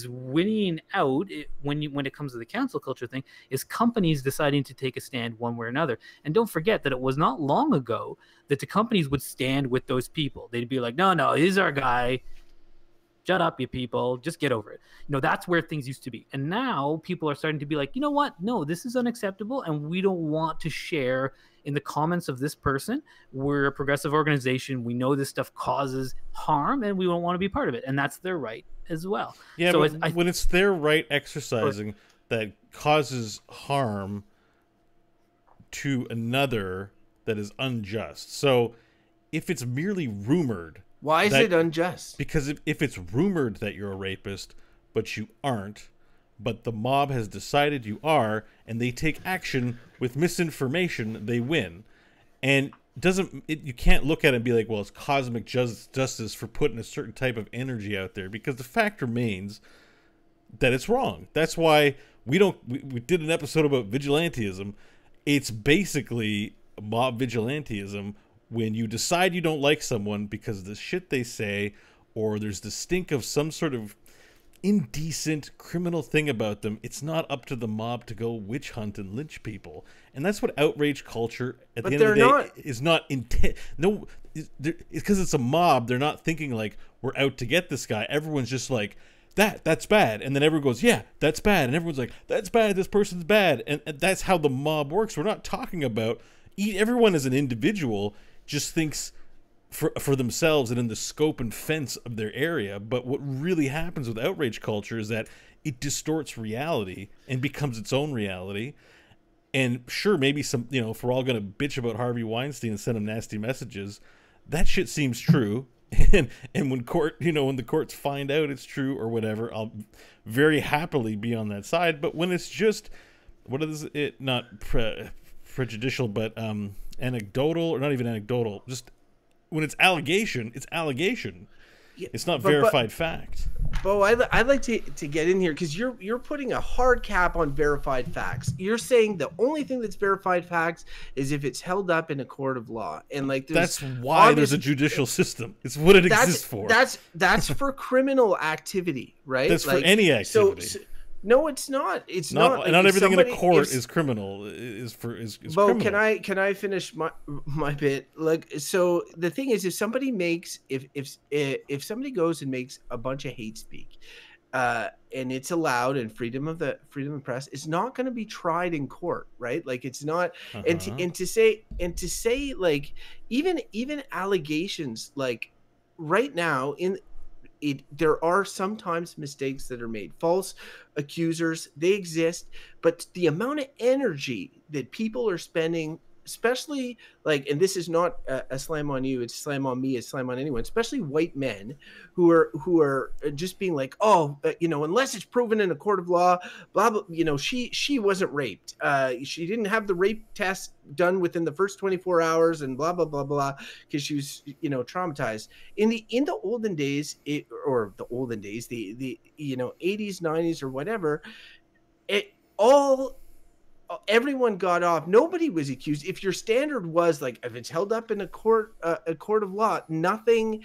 winning out when it comes to the cancel culture thing is companies deciding to take a stand one way or another. And don't forget that it was not long ago that the companies would stand with those people. They'd be like, no, he's our guy. Shut up, you people. Just get over it. That's where things used to be. And now people are starting to be like, you know what? No, this is unacceptable, and we don't want to share in the comments of this person. We're a progressive organization. We know this stuff causes harm, and we don't want to be part of it. And that's their right as well. Yeah, so but when it's their right exercising that causes harm to another that is unjust. So if it's merely rumored, why is it unjust? Because if it's rumored that you're a rapist, but you aren't, but the mob has decided you are, and they take action with misinformation, they win. And you can't look at it and be like, well, it's cosmic justice for putting a certain type of energy out there, because the fact remains that it's wrong. That's why we did an episode about vigilantism. It's basically mob vigilantism. When you decide you don't like someone because of the shit they say, or there's the stink of some sort of indecent criminal thing about them, it's not up to the mob to go witch hunt and lynch people. And that's what outrage culture at the end of the day is not intent. No, it's because it's a mob. They're not thinking like, we're out to get this guy. Everyone's just like, that's bad. And then everyone goes, yeah, that's bad. And everyone's like, that's bad. This person's bad. And that's how the mob works. We're not talking about everyone as an individual just thinks for themselves and in the scope and fence of their area. But what really happens with outrage culture is that it distorts reality and becomes its own reality. And sure, maybe some, if we're all going to bitch about Harvey Weinstein and send him nasty messages, that shit seems true. And when when the courts find out it's true or whatever, I'll very happily be on that side. But when it's just, what is it? Not prejudicial, but anecdotal, or not even anecdotal, just when it's allegation, it's allegation. Yeah, it's not verified fact. Bo, I'd like to get in here because you're putting a hard cap on verified facts. You're saying the only thing that's verified facts is if it's held up in a court of law, and like that's why there's a judicial system. It's what it exists for. That's for criminal activity, right? That's for any activity. So, no, it's not. It's not. Like, not everything in a court is criminal. Is Bo, criminal. can I finish my bit? Like, so the thing is, if somebody goes and makes a bunch of hate speak, and it's allowed, and freedom of press is not going to be tried in court, right? Like it's not, and to say like even allegations like right now in it, there are sometimes mistakes that are made. False accusers, they exist, but the amount of energy that people are spending, especially like, and this is not a slam on you, it's a slam on me, it's a slam on anyone, especially white men who are just being like, oh, unless it's proven in a court of law, blah blah, she wasn't raped, she didn't have the rape test done within the first 24 hours, and blah blah blah blah, because she was traumatized. In the olden days, the 80s, 90s, or whatever, it all everyone got off. Nobody was accused. If your standard was like, if it's held up in a court of law, nothing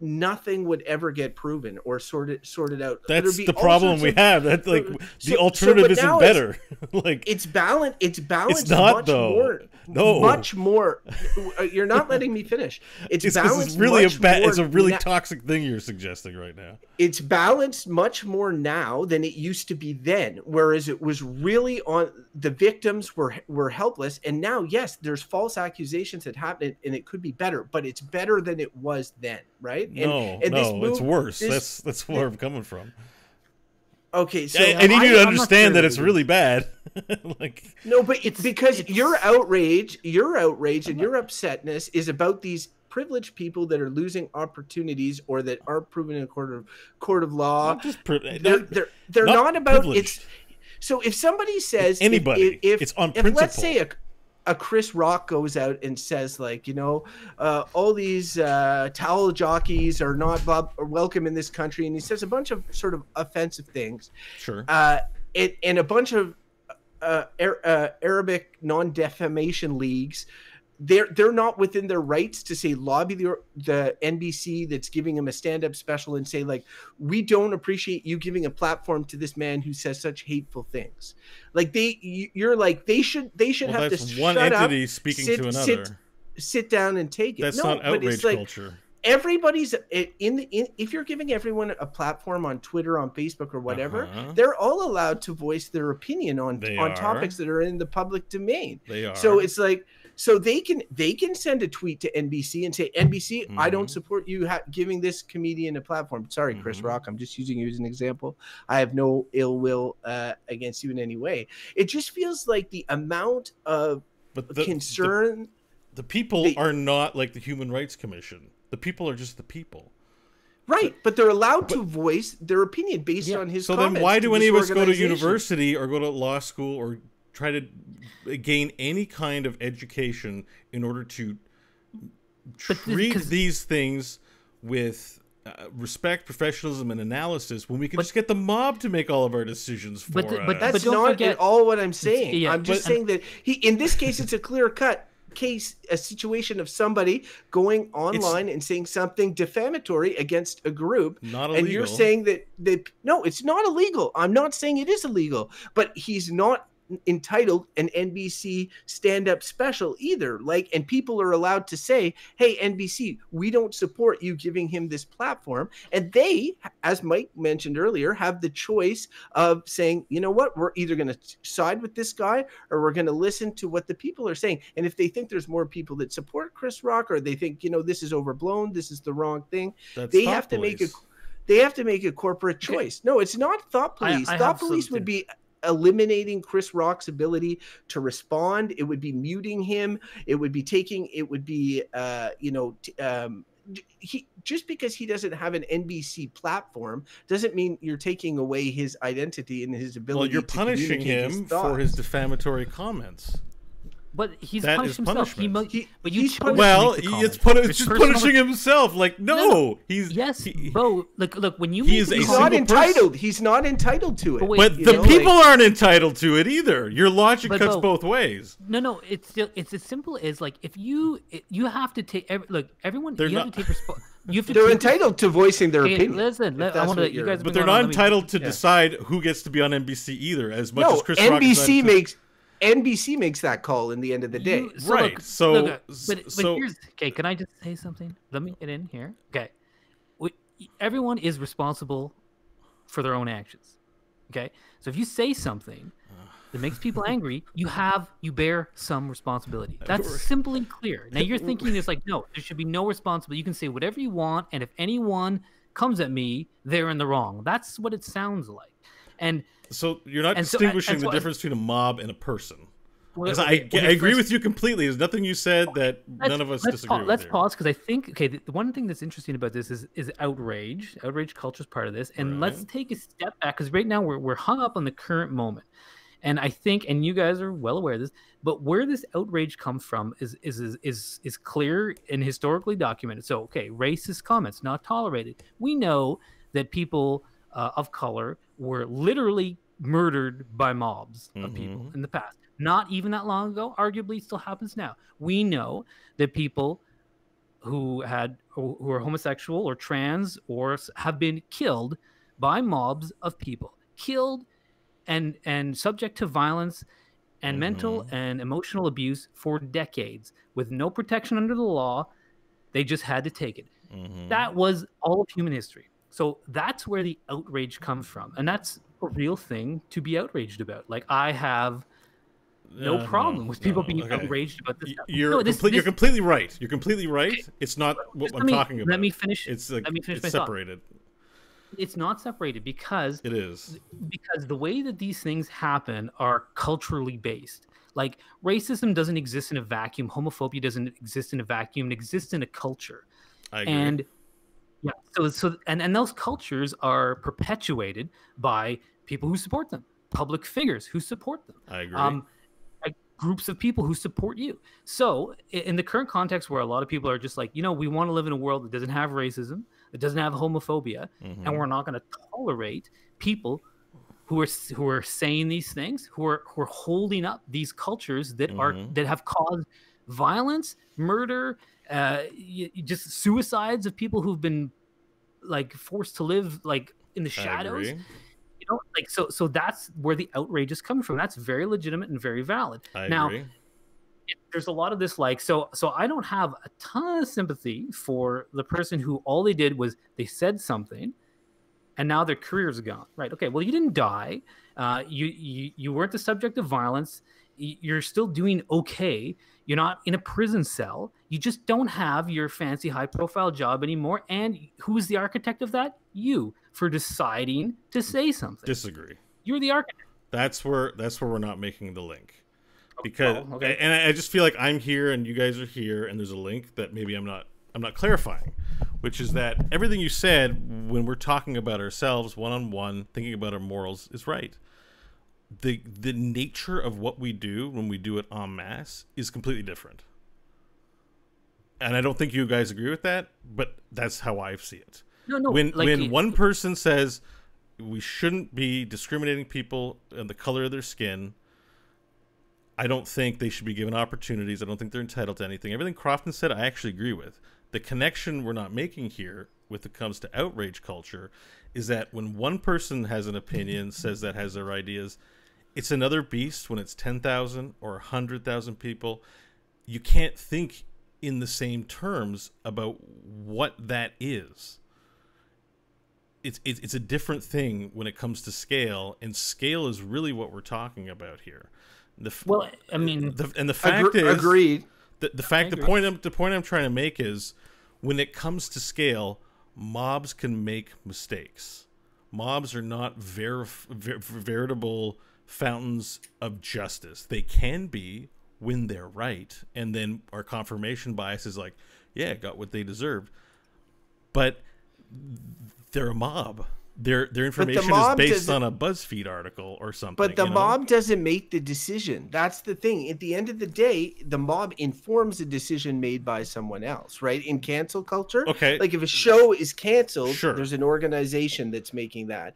would ever get proven or sorted out. That's the problem we have. That's like the alternative isn't better. Like it's balanced. It's not much though. more. No, much more. You're not letting me finish. It's balanced. It's really it's a really now. Toxic thing you're suggesting right now. It's balanced much more now than it used to be then. Whereas it was really on the victims were helpless, and now yes, there's false accusations that happen, and it could be better, but it's better than it was then, right? It's worse. That's where I'm coming from. Okay, so I need you to understand that it's really bad. Like no, but it's because your outrage and your upsetness is about these privileged people that are losing opportunities or that aren't proven in a court of law. They're not about it's. So if somebody says anybody, if it's on principle. If let's say a Chris Rock goes out and says like, all these towel jockeys are not welcome in this country, and he says a bunch of sort of offensive things. Sure. And a bunch of Arabic non-defamation leagues, they're not within their rights to say lobby the NBC that's giving them a stand-up special and say like, we don't appreciate you giving a platform to this man who says such hateful things. Like you're like they should have that's to one shut entity up, speaking to another. Sit down and take it. That's not outrage culture. Everybody's if you're giving everyone a platform on Twitter, on Facebook, or whatever, they're all allowed to voice their opinion on topics that are in the public domain. They are. So it's like, so they can send a tweet to NBC and say, NBC, I don't support you giving this comedian a platform. Sorry, Chris Rock, I'm just using you as an example. I have no ill will against you in any way. It just feels like the amount of concern. The people are not like the Human Rights Commission. The people are just the people. Right, but they're allowed to voice their opinion based on his comments. So then why do any of us go to university or go to law school or try to gain any kind of education in order to treat these things with respect, professionalism, and analysis when we can just get the mob to make all of our decisions for us? But that's not at all what I'm saying. Yeah, I'm just saying that in this case, it's a clear-cut case, a situation of somebody going online and saying something defamatory against a group. Not illegal. And you're saying that no, it's not illegal. I'm not saying it is illegal, but he's not entitled an NBC stand-up special either. Like, and people are allowed to say, hey, NBC, we don't support you giving him this platform. And they, as Mike mentioned earlier, have the choice of saying, you know what, we're either going to side with this guy or we're going to listen to what the people are saying. And if they think there's more people that support Chris Rock, or they think, this is overblown, this is the wrong thing, they have to make a corporate choice. No, it's not thought police. Thought police would be eliminating Chris Rock's ability to respond. It would be muting him. It would be just because he doesn't have an NBC platform doesn't mean you're taking away his identity and his ability. Well, you're punishing him for his defamatory comments. But he's punished himself. It's just punishing himself. Like, no. Bo. Look. When you he's not entitled. He's not entitled to it. But the people aren't entitled to it either. Your logic cuts both ways. No. It's as simple as like if you have to take everyone. You have to take responsibility. They're entitled to voicing their opinion. Listen, I want to. You guys, but they're not entitled to decide who gets to be on NBC either. As much as Chris Rock NBC makes that call in the end of the day. Here's, okay, can I just say something? Let me get in here. Okay. Everyone is responsible for their own actions. Okay, so if you say something that makes people angry, you bear some responsibility. That's simply clear. Now you're thinking it's like, no, there should be no responsibility. You can say whatever you want, and if anyone comes at me, they're in the wrong. That's what it sounds like. And so you're not distinguishing the difference between a mob and a person. Well, I agree with you completely. There's nothing you said that none of us disagree with. Let's pause, because I think, okay, the one thing that's interesting about this is outrage. Outrage culture is part of this, and let's take a step back, because right now we're hung up on the current moment, and I think, and you guys are well aware of this, but where this outrage comes from is clear and historically documented. So, okay, racist comments not tolerated. We know that people of color were literally murdered by mobs of people in the past. Not even that long ago, arguably still happens now. We know that people who are homosexual or trans or have been killed by mobs of people, killed and subject to violence and mental and emotional abuse for decades with no protection under the law. They just had to take it. That was all of human history. So that's where the outrage comes from. And that's a real thing to be outraged about. Like, I have no problem with people being outraged about this. You're completely right. You're completely right. Okay. It's not what I'm talking about. Let me finish. It's my separated. Thought. It's not separated because it is. Because the way that these things happen are culturally based. Like, racism doesn't exist in a vacuum. Homophobia doesn't exist in a vacuum. It exists in a culture. I agree. And yeah, and those cultures are perpetuated by people who support them, public figures who support them. I agree. Groups of people who support you. So in the current context where a lot of people are just like, we want to live in a world that doesn't have racism, that doesn't have homophobia, and we're not going to tolerate people who are saying these things, who are holding up these cultures that that have caused violence, murder, just suicides of people who've been like forced to live like in the shadows. So that's where the outrage is coming from. That's very legitimate and very valid. I agree. There's a lot of this, like, so I don't have a ton of sympathy for the person who all they did was they said something and now their career's gone. Right. Okay. Well, you didn't die. You weren't the subject of violence. You're still doing okay. You're not in a prison cell. You just don't have your fancy high profile job anymore. And who's the architect of that? You, for deciding to say something. Disagree. You're the architect. That's where we're not making the link. Because and I just feel like I'm here and you guys are here and there's a link that maybe I'm not clarifying, which is that everything you said when we're talking about ourselves one-on-one, thinking about our morals is right. The nature of what we do when we do it en masse is completely different. And I don't think you guys agree with that, but that's how I see it. No. When one person says we shouldn't be discriminating people on the color of their skin, I don't think they should be given opportunities. I don't think they're entitled to anything. Everything Crofton said, I actually agree with. The connection we're not making here when it comes to outrage culture is that when one person has an opinion, says that has their ideas, it's another beast when it's 10,000 or 100,000 people. You can't think in the same terms about what that is. It's a different thing when it comes to scale, and scale is really what we're talking about here. The fact is, agreed. The point I'm trying to make is, when it comes to scale, mobs can make mistakes. Mobs are not veritable fountains of justice. They can be when they're right, and then our confirmation bias is like, yeah, got what they deserved. But they're a mob. Their information is based on a BuzzFeed article or something. But the mob doesn't make the decision. That's the thing. At the end of the day, the mob informs a decision made by someone else, right? In cancel culture, okay, like if a show is canceled, sure, there's an organization that's making that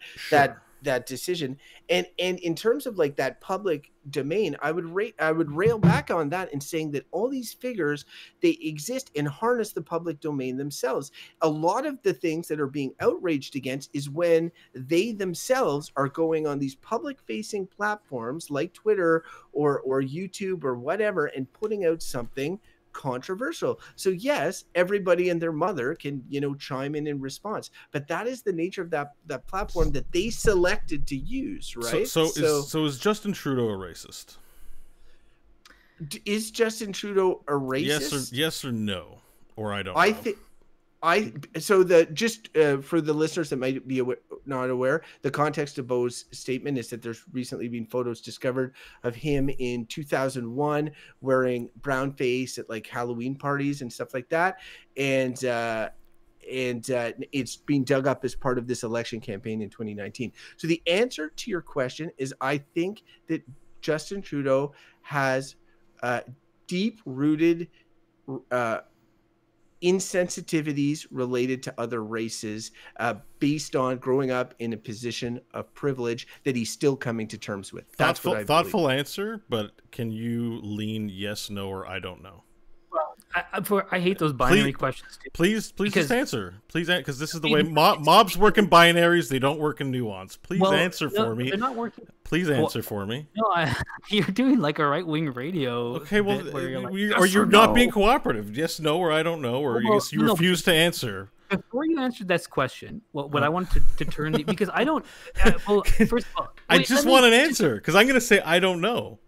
that decision. And in terms of like that public domain, I would rail back on that and saying that all these figures, they exist and harness the public domain themselves. A lot of the things that are being outraged against is when they themselves are going on these public facing platforms like Twitter or YouTube or whatever and putting out something controversial. So yes, everybody and their mother can, you know, chime in response, but that is the nature of that platform that they selected to use, right? So is Justin Trudeau a racist? Is Justin Trudeau a racist? Yes or no, or I don't know. I think so the just for the listeners that might be not aware, the context of Beau's statement is that there's recently been photos discovered of him in 2001 wearing brown face at like Halloween parties and stuff like that, and it's being dug up as part of this election campaign in 2019. So the answer to your question is, I think that Justin Trudeau has deep-rooted insensitivities related to other races based on growing up in a position of privilege that he's still coming to terms with. That's what I believe. Thoughtful answer, but can you lean yes, no, or I don't know? Well, I hate those binary questions too. Please just answer. Please, because this is the way mobs work in binaries. They don't work in nuance. Please answer for me. They're not working. Please answer for me. No, you're doing like a right-wing radio. Okay, well, like, you're not being cooperative. Yes, no, or I don't know, or you refuse to answer. Before you answer this question, what I wanted to turn because I don't. Well, first of all, I just want an answer because I'm going to say I don't know.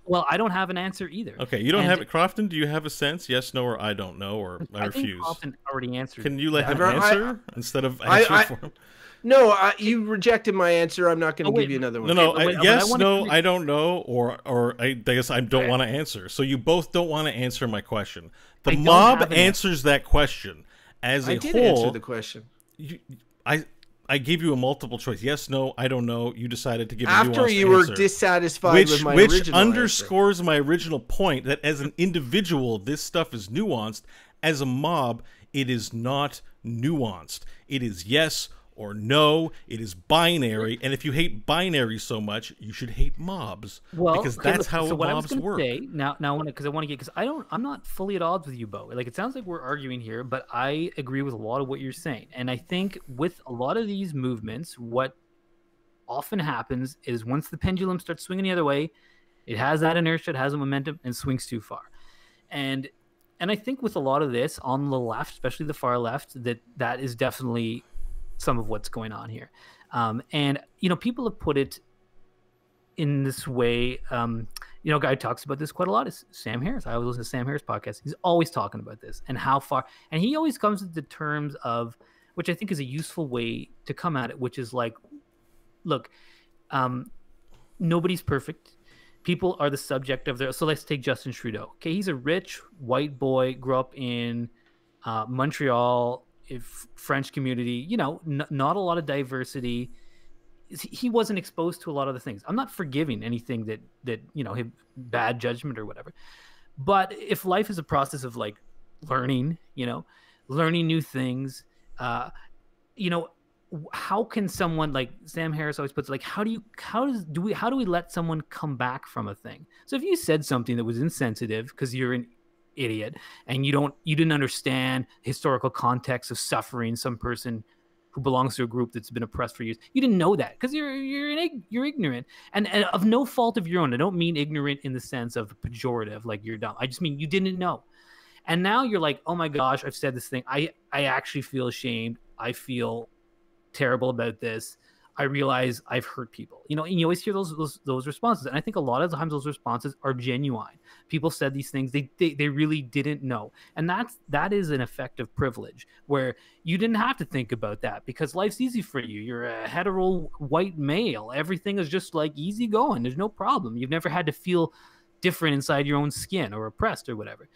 Well, I don't have an answer either. Okay, you don't have it, Crofton. Do you have a sense? Yes, no, or I don't know, or I refuse. Think Crofton already answered. Can you let him answer instead of answering for him? No, you rejected my answer. I'm not going to give you another one. No, yes, no, I don't know, or I guess I don't want to answer. So you both don't want to answer my question. The mob answers that question as a whole. I did answer the question. I gave you a multiple choice. Yes, no, I don't know. You decided to give a nuanced after you were dissatisfied with my original which underscores my original point that as an individual, this stuff is nuanced. As a mob, it is not nuanced. It is yes or no. It is binary. And if you hate binary so much, you should hate mobs. Well, because that's how mobs work. Now, because I want to get, because I'm not fully at odds with you, Beau. Like, it sounds like we're arguing here, but I agree with a lot of what you're saying. And I think with a lot of these movements, what often happens is once the pendulum starts swinging the other way, it has that inertia, it has a momentum, and swings too far. And I think with a lot of this on the left, especially the far left, that is definitely some of what's going on here. And, you know, people have put it in this way. You know, a guy talks about this quite a lot is Sam Harris. I always listen to Sam Harris podcast. He's always talking about this and how far, and he always comes to the terms of, which I think is a useful way to come at it, which is like, look, nobody's perfect. People are the subject of their, so let's take Justin Trudeau. Okay. He's a rich white boy, grew up in Montreal, French community, you know, not a lot of diversity. He wasn't exposed to a lot of the things. I'm not forgiving anything that you know, bad judgment or whatever. But if life is a process of like learning, you know, learning new things, you know, how can someone like Sam Harris always puts it, like, how do we let someone come back from a thing? So if you said something that was insensitive because you're an idiot and you didn't understand historical context of suffering some person who belongs to a group that's been oppressed for years, you didn't know that because you're ignorant and of no fault of your own. I don't mean ignorant in the sense of pejorative, like you're dumb. I just mean you didn't know, and now you're like, oh my gosh, I've said this thing. I actually feel ashamed. I feel terrible about this. I realize I've hurt people, you know, and you always hear those responses. And I think a lot of the times those responses are genuine. People said these things they really didn't know. And that is an effect of privilege where you didn't have to think about that because life's easy for you. You're a hetero white male. Everything is just like easy going. There's no problem. You've never had to feel different inside your own skin or oppressed or whatever.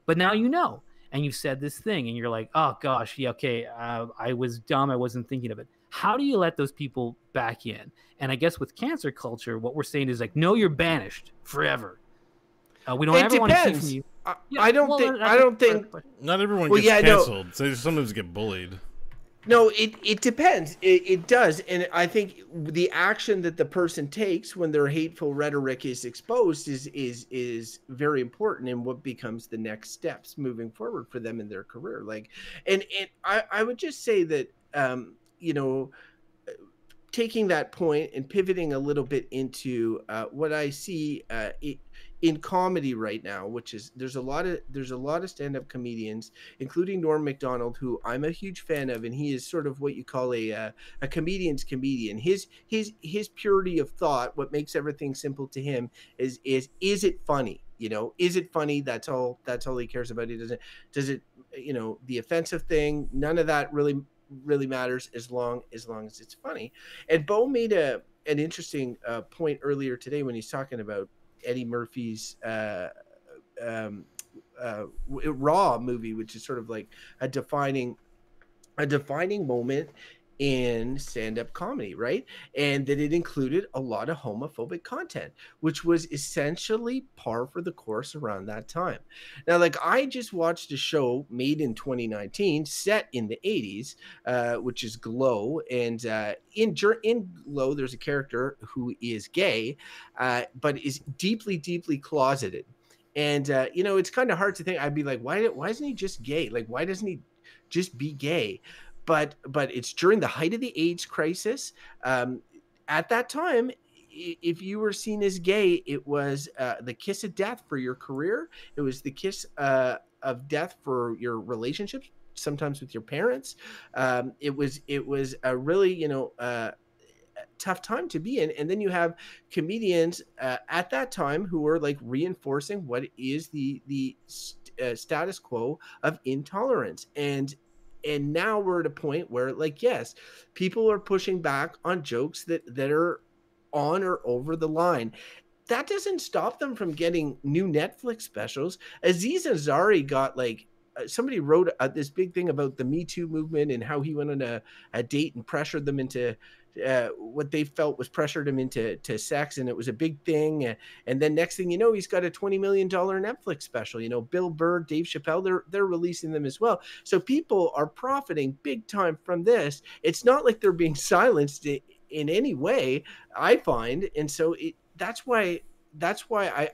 But now you know, and you've said this thing and you're like, oh gosh, yeah, okay, I was dumb. I wasn't thinking of it. How do you let those people back in? And I guess with cancer culture, what we're saying is like, no, you're banished forever. We don't ever want to see from you. I don't think. Not everyone gets canceled. No. So sometimes get bullied. No, it depends. It does, and I think the action that the person takes when their hateful rhetoric is exposed is very important in what becomes the next steps moving forward for them in their career. Like, and I would just say that. You know, taking that point and pivoting a little bit into what I see in comedy right now, which is there's a lot of stand-up comedians, including Norm Macdonald, who I'm a huge fan of, and he is sort of what you call a comedian's comedian. His purity of thought, what makes everything simple to him, is it funny? You know, is it funny? That's all he cares about. He does it, you know, the offensive thing, none of that really matters as long as it's funny. And Bo made an interesting point earlier today when he's talking about Eddie Murphy's Raw movie, which is sort of like a defining moment in stand-up comedy, right? And that it included a lot of homophobic content, which was essentially par for the course around that time. Now, like, I just watched a show made in 2019 set in the 80s, which is Glow, and in Glow there's a character who is gay, but is deeply closeted. And you know, it's kind of hard to think. I'd be like, why isn't he just gay? Like, why doesn't he just be gay? But it's during the height of the AIDS crisis. At that time, if you were seen as gay, it was the kiss of death for your career. It was the kiss of death for your relationships, sometimes with your parents. It was a really, you know, tough time to be in. And then you have comedians at that time who were like reinforcing what is the status quo of intolerance. And now we're at a point where, like, yes, people are pushing back on jokes that are on or over the line. That doesn't stop them from getting new Netflix specials. Aziz Ansari got, like, somebody wrote this big thing about the Me Too movement and how he went on a date and pressured them into what they felt was pressured him into sex, and it was a big thing. And then next thing you know, he's got a $20 million Netflix special. You know, Bill Burr, Dave Chappelle, they're releasing them as well. So people are profiting big time from this. It's not like they're being silenced in any way, I find. And so that's why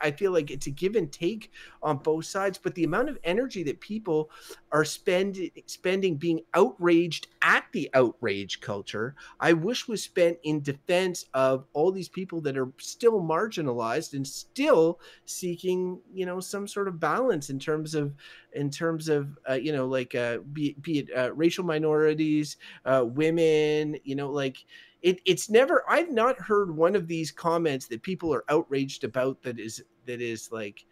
I feel like it's a give and take on both sides. But the amount of energy that people are spending being outraged at the outrage culture, I wish was spent in defense of all these people that are still marginalized and still seeking, you know, some sort of balance in terms of you know, like be it racial minorities, women, you know, like. It's never, I've not heard one of these comments that people are outraged about that is like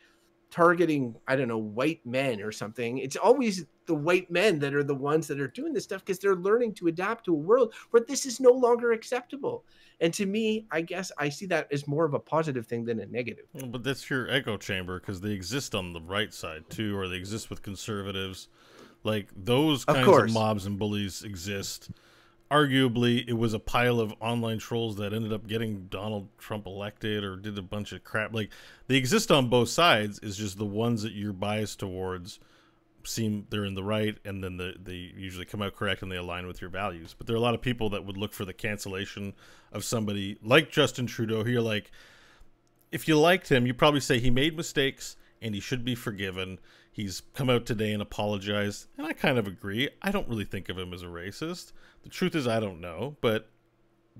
targeting, I don't know, white men or something. It's always the white men that are the ones that are doing this stuff because they're learning to adapt to a world where this is no longer acceptable. And to me, I guess I see that as more of a positive thing than a negative thing. But that's your echo chamber, because they exist on the right side too, or they exist with conservatives. Like, those kinds of mobs and bullies exist. Arguably, it was a pile of online trolls that ended up getting Donald Trump elected or did a bunch of crap. Like, they exist on both sides. It's just the ones that you're biased towards seem they're in the right, and then they usually come out correct and they align with your values. But there are a lot of people that would look for the cancellation of somebody like Justin Trudeau, who you're like, if you liked him, you probably say he made mistakes and he should be forgiven. He's come out today and apologized, and I kind of agree. I don't really think of him as a racist. The truth is, I don't know, but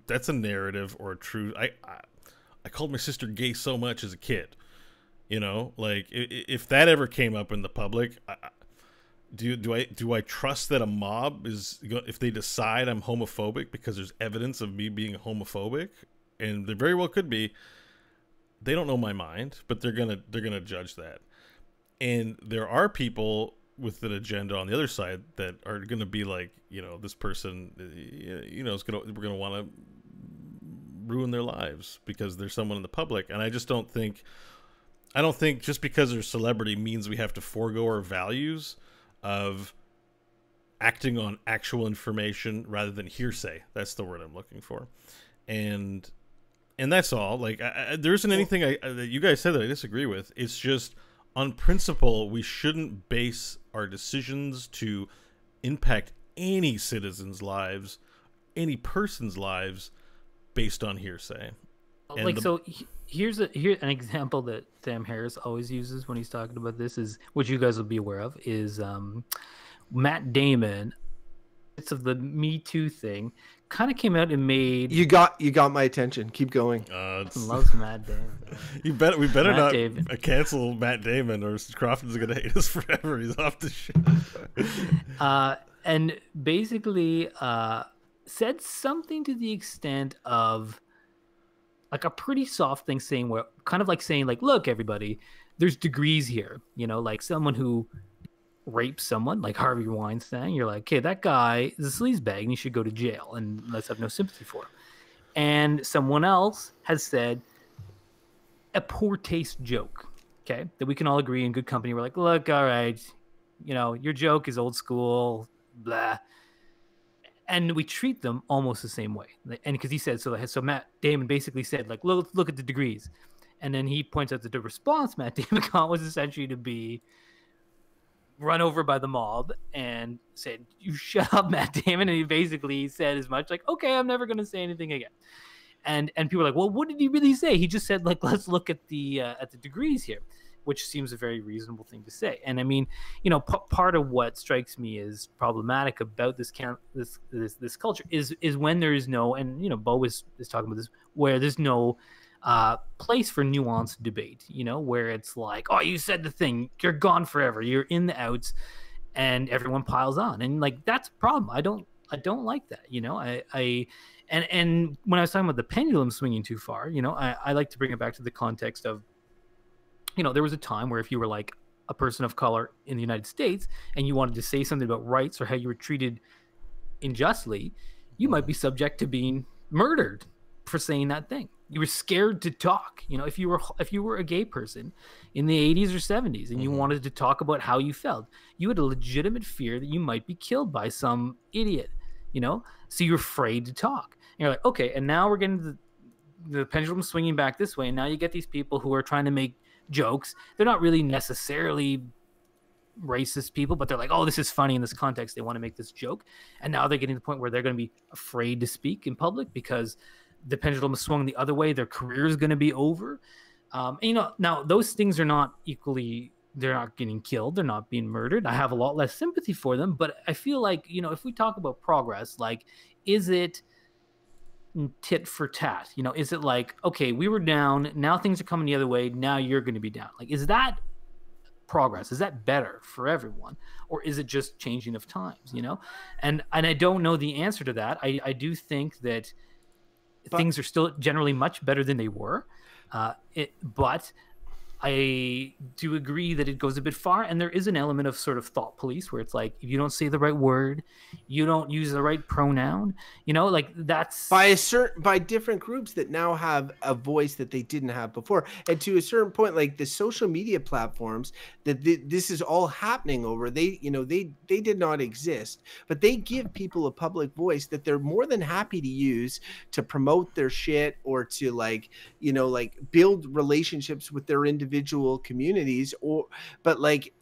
that's a narrative or a truth. I called my sister gay so much as a kid, you know. Like, if that ever came up in the public, do I trust that a mob is, if they decide I'm homophobic because there's evidence of me being homophobic, and there very well could be. They don't know my mind, but they're gonna judge that. And there are people with an agenda on the other side that are going to be like, you know, this person, you know, we're going to want to ruin their lives because there's someone in the public. And I don't think just because they're a celebrity means we have to forego our values of acting on actual information rather than hearsay. That's the word I'm looking for. And that's all. Like, there isn't anything that you guys said that I disagree with. It's just, on principle, we shouldn't base our decisions to impact any citizens' lives, any person's lives, based on hearsay. And here's an example that Sam Harris always uses when he's talking about this, is, which you guys will be aware of, is Matt Damon of the Me Too thing, kind of came out and made. You got my attention. Keep going. Loves Matt Damon. We better Matt not Damon. cancel Matt Damon, or Crofton's gonna hate us forever. He's off the shit. And basically said something to the extent of like a pretty soft thing, saying where kind of like saying like, look, everybody, there's degrees here. You know, like someone who rapes someone like Harvey Weinstein, you're like, okay, that guy is a sleazebag and he should go to jail, and let's have no sympathy for him. And someone else has said a poor taste joke, okay, that we can all agree in good company. We're like, look, all right, you know, your joke is old school, blah. And we treat them almost the same way. And because he said, so Matt Damon basically said, like, look at the degrees. And then he points out that the response Matt Damon got was essentially to be run over by the mob and said, you shut up, Matt Damon. And he basically said as much like, okay, I'm never going to say anything again. And people are like, well, what did he really say? He just said, like, let's look at the degrees here, which seems a very reasonable thing to say. And I mean, you know, part of what strikes me as problematic about this culture is when there is no, and you know, Bo is talking about this, where there's no place for nuanced debate. You know, where it's like, oh, you said the thing, you're gone forever, you're in the outs, and everyone piles on, and like that's a problem. I don't like that. You know, and when I was talking about the pendulum swinging too far, you know, I like to bring it back to the context of, you know, there was a time where if you were like a person of color in the United States and you wanted to say something about rights or how you were treated unjustly, you might be subject to being murdered for saying that thing. You were scared to talk. You know, if you were a gay person in the 80s or 70s and you wanted to talk about how you felt, you had a legitimate fear that you might be killed by some idiot, you know? So you're afraid to talk. And you're like, okay, and now we're getting the pendulum swinging back this way, and now you get these people who are trying to make jokes. They're not really necessarily racist people, but they're like, oh, this is funny in this context. They want to make this joke. And now they're getting to the point where they're going to be afraid to speak in public because the pendulum is swung the other way. Their career is going to be over. And, you know, now those things are not equally, they're not getting killed. They're not being murdered. I have a lot less sympathy for them, but I feel like, you know, if we talk about progress, like, is it tit for tat? You know, is it like, okay, we were down, now things are coming the other way, now you're going to be down? Like, is that progress? Is that better for everyone, or is it just changing of times? You know, and I don't know the answer to that. I do think that things are still generally much better than they were, but I do agree that it goes a bit far, and there is an element of sort of thought police where it's like, if you don't say the right word, you don't use the right pronoun, you know, like that's by different groups that now have a voice that they didn't have before. And to a certain point, like the social media platforms that this is all happening over, they did not exist, but they give people a public voice that they're more than happy to use to promote their shit or to like build relationships with their individual communities, but like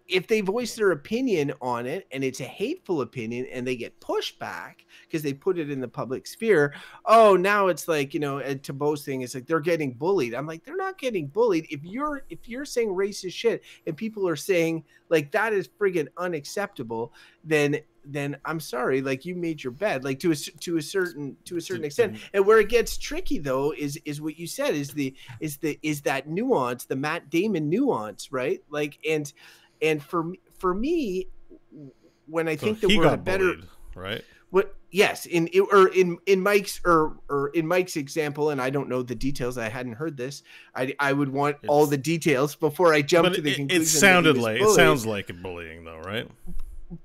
if they voice their opinion on it and it's a hateful opinion and they get pushed back because they put it in the public sphere, oh, now it's like, you know, to Bo's thing, it's like they're getting bullied. I'm like, they're not getting bullied. If you're saying racist shit and people are saying like that is friggin' unacceptable, then I'm sorry, like you made your bed, like to a certain extent. And where it gets tricky though is what you said is that nuance, the Matt Damon nuance, right? Like and for me, when I think that we're a better bullied, right? What? Yes, in Mike's in Mike's example, and I don't know the details. I hadn't heard this. I would want all the details before I jump to the conclusion. It sounds like bullying, though, right?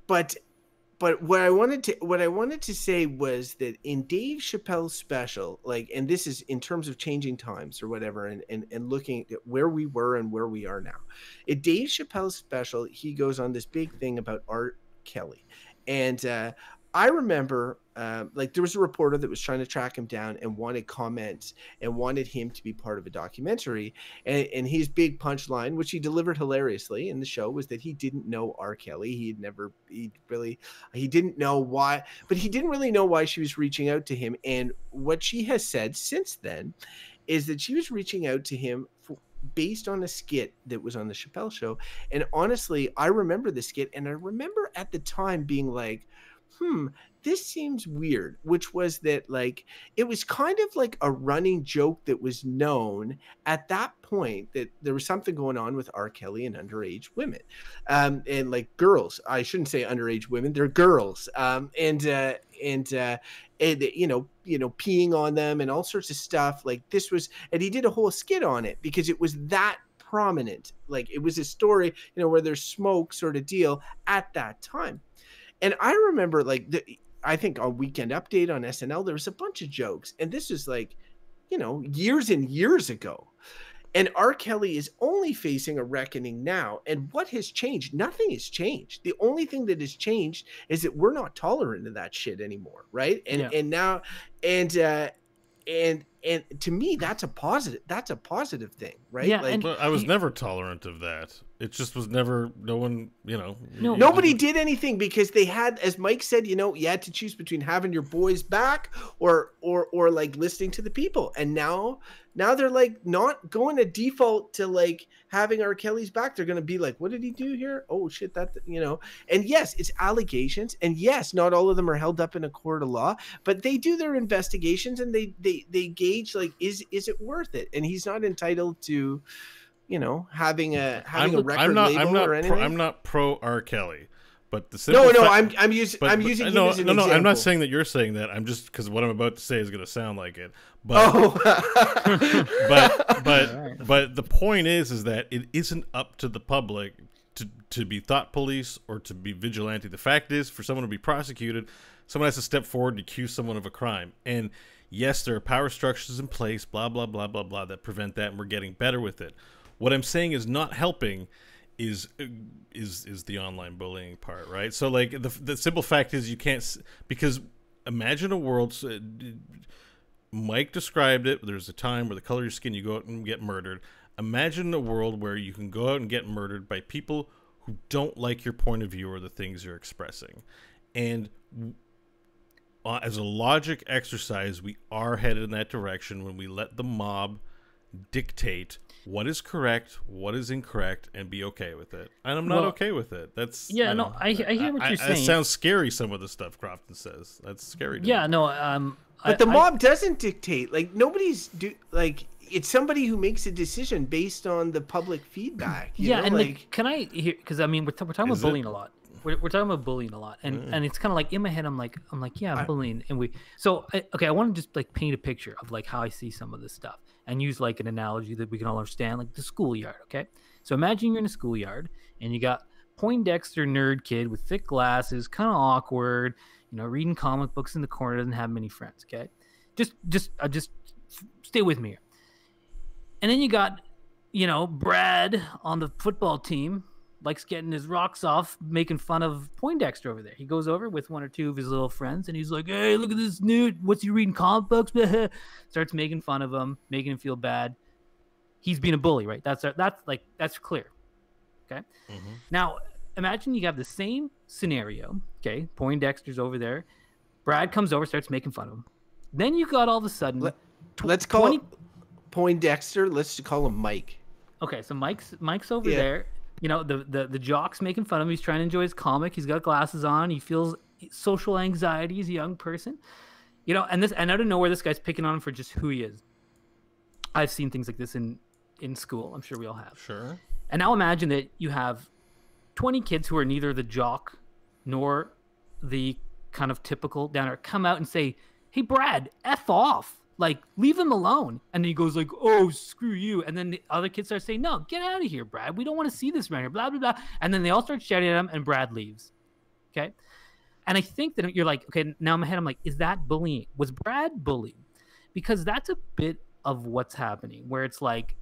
But what I wanted to say was that in Dave Chappelle's special, like, and this is in terms of changing times or whatever, and looking at where we were and where we are now. In Dave Chappelle's special, he goes on this big thing about R. Kelly, and I remember like there was a reporter that was trying to track him down and wanted comments and wanted him to be part of a documentary. And his big punchline, which he delivered hilariously in the show, was that he didn't know R. Kelly. He didn't know why, but he didn't really know why she was reaching out to him. And what she has said since then is that she was reaching out to him based on a skit that was on the Chappelle show. And honestly, I remember the skit, and I remember at the time being like, this seems weird, which was that like it was kind of like a running joke that was known at that point that there was something going on with R. Kelly and underage women, and like girls. I shouldn't say underage women; they're girls, and peeing on them and all sorts of stuff. Like this was, and he did a whole skit on it because it was that prominent. Like it was a story, where there's smoke sort of deal at that time. And I remember I think on Weekend Update on SNL, there was a bunch of jokes. And this was like, years and years ago. And R. Kelly is only facing a reckoning now. And what has changed? Nothing has changed. The only thing that has changed is that we're not tolerant of that shit anymore. Right. And now, and to me, that's a positive thing. Right. Yeah. Like, Well, I was never tolerant of that. It just was never, no one, No. nobody did anything because they had, as Mike said, you had to choose between having your boys back or like listening to the people. And now they're like not going to default to like having R. Kelly's back. They're going to be like, what did he do here? Oh shit. And yes, it's allegations. And yes, not all of them are held up in a court of law, but they do their investigations and they gauge like, is it worth it? And he's not entitled to, having a record label or anything. I'm not pro R. Kelly, but the simple I'm using him as an example. I'm not saying that you're saying that. I'm just because what I'm about to say is going to sound like it. But but the point is that it isn't up to the public to be thought police or to be vigilante. The fact is, for someone to be prosecuted, someone has to step forward and accuse someone of a crime. And yes, there are power structures in place, blah blah blah blah blah, that prevent that, and we're getting better with it. What I'm saying is not helping is the online bullying part, right? So like the simple fact is you can't, because imagine a world, Mike described it, there's a time where the color of your skin, you go out and get murdered. Imagine a world where you can go out and get murdered by people who don't like your point of view or the things you're expressing. And as a logic exercise, we are headed in that direction when we let the mob dictate what is correct, what is incorrect, and be okay with it. And I'm not okay with it. That's I hear what you're saying. It sounds scary. Some of the stuff Crofton says, that's scary to me. But the mob doesn't dictate. Like it's somebody who makes a decision based on the public feedback. Can I hear? Because I mean, we're talking about bullying a lot. We're talking about bullying a lot, and it's kind of like in my head, I'm like, bullying, and I want to just like paint a picture of like how I see some of this stuff, and use like an analogy that we can all understand, like the schoolyard. Okay, so imagine you're in a schoolyard, and you got Poindexter nerd kid with thick glasses, kind of awkward, reading comic books in the corner, doesn't have many friends. Okay, just stay with me here. And then you got, Brad on the football team, likes getting his rocks off, making fun of Poindexter over there. He goes over with one or two of his little friends, and he's like, hey, look at this nerd. What's he reading, comic books? Starts making fun of him, making him feel bad. He's being a bully, right? That's clear. Okay? Mm-hmm. Now, imagine you have the same scenario, okay? Poindexter's over there. Brad comes over, starts making fun of him. Then you got all of a sudden... Let's call him Poindexter. Let's call him Mike. Okay, so Mike's over there. The jock's making fun of him. He's trying to enjoy his comic. He's got glasses on. He feels social anxiety. He's a young person. And out of nowhere, this guy's picking on him for just who he is. I've seen things like this in school. I'm sure we all have. Sure. And now imagine that you have 20 kids who are neither the jock nor the kind of typical downer come out and say, hey, Brad, F off. Like, leave him alone. And then he goes like, oh, screw you. And then the other kids start saying, no, get out of here, Brad. We don't want to see this around here, blah, blah, blah. And then they all start shouting at him, and Brad leaves. Okay? And I think that you're like, okay, now in my head, I'm like, is that bullying? Was Brad bullied? Because that's a bit of what's happening, where it's like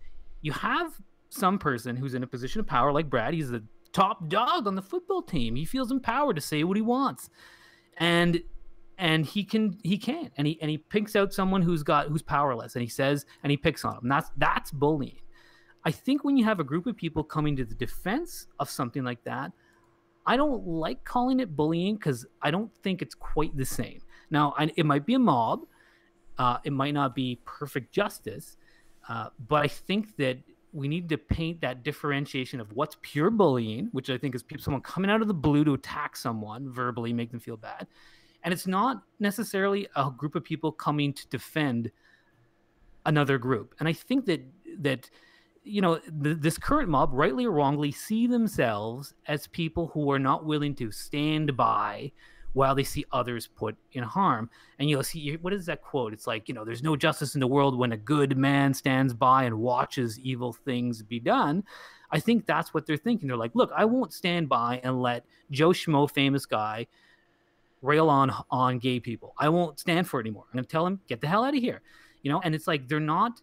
you have some person who's in a position of power like Brad. He's the top dog on the football team. He feels empowered to say what he wants. And he can, and he picks out someone who's powerless, and he says, and he picks on him. That's bullying. I think when you have a group of people coming to the defense of something like that, I don't like calling it bullying because I don't think it's quite the same. Now, it might be a mob, it might not be perfect justice, but I think that we need to paint that differentiation of what's pure bullying, which I think is someone coming out of the blue to attack someone verbally, make them feel bad. And it's not necessarily a group of people coming to defend another group. And I think that this current mob, rightly or wrongly, see themselves as people who are not willing to stand by while they see others put in harm. And you'll see, what is that quote? It's like, there's no justice in the world when a good man stands by and watches evil things be done. I think that's what they're thinking. They're like, look, I won't stand by and let Joe Schmo, famous guy, rail on gay people. I won't stand for it anymore. I'm going to tell him, get the hell out of here. And it's like, they're not,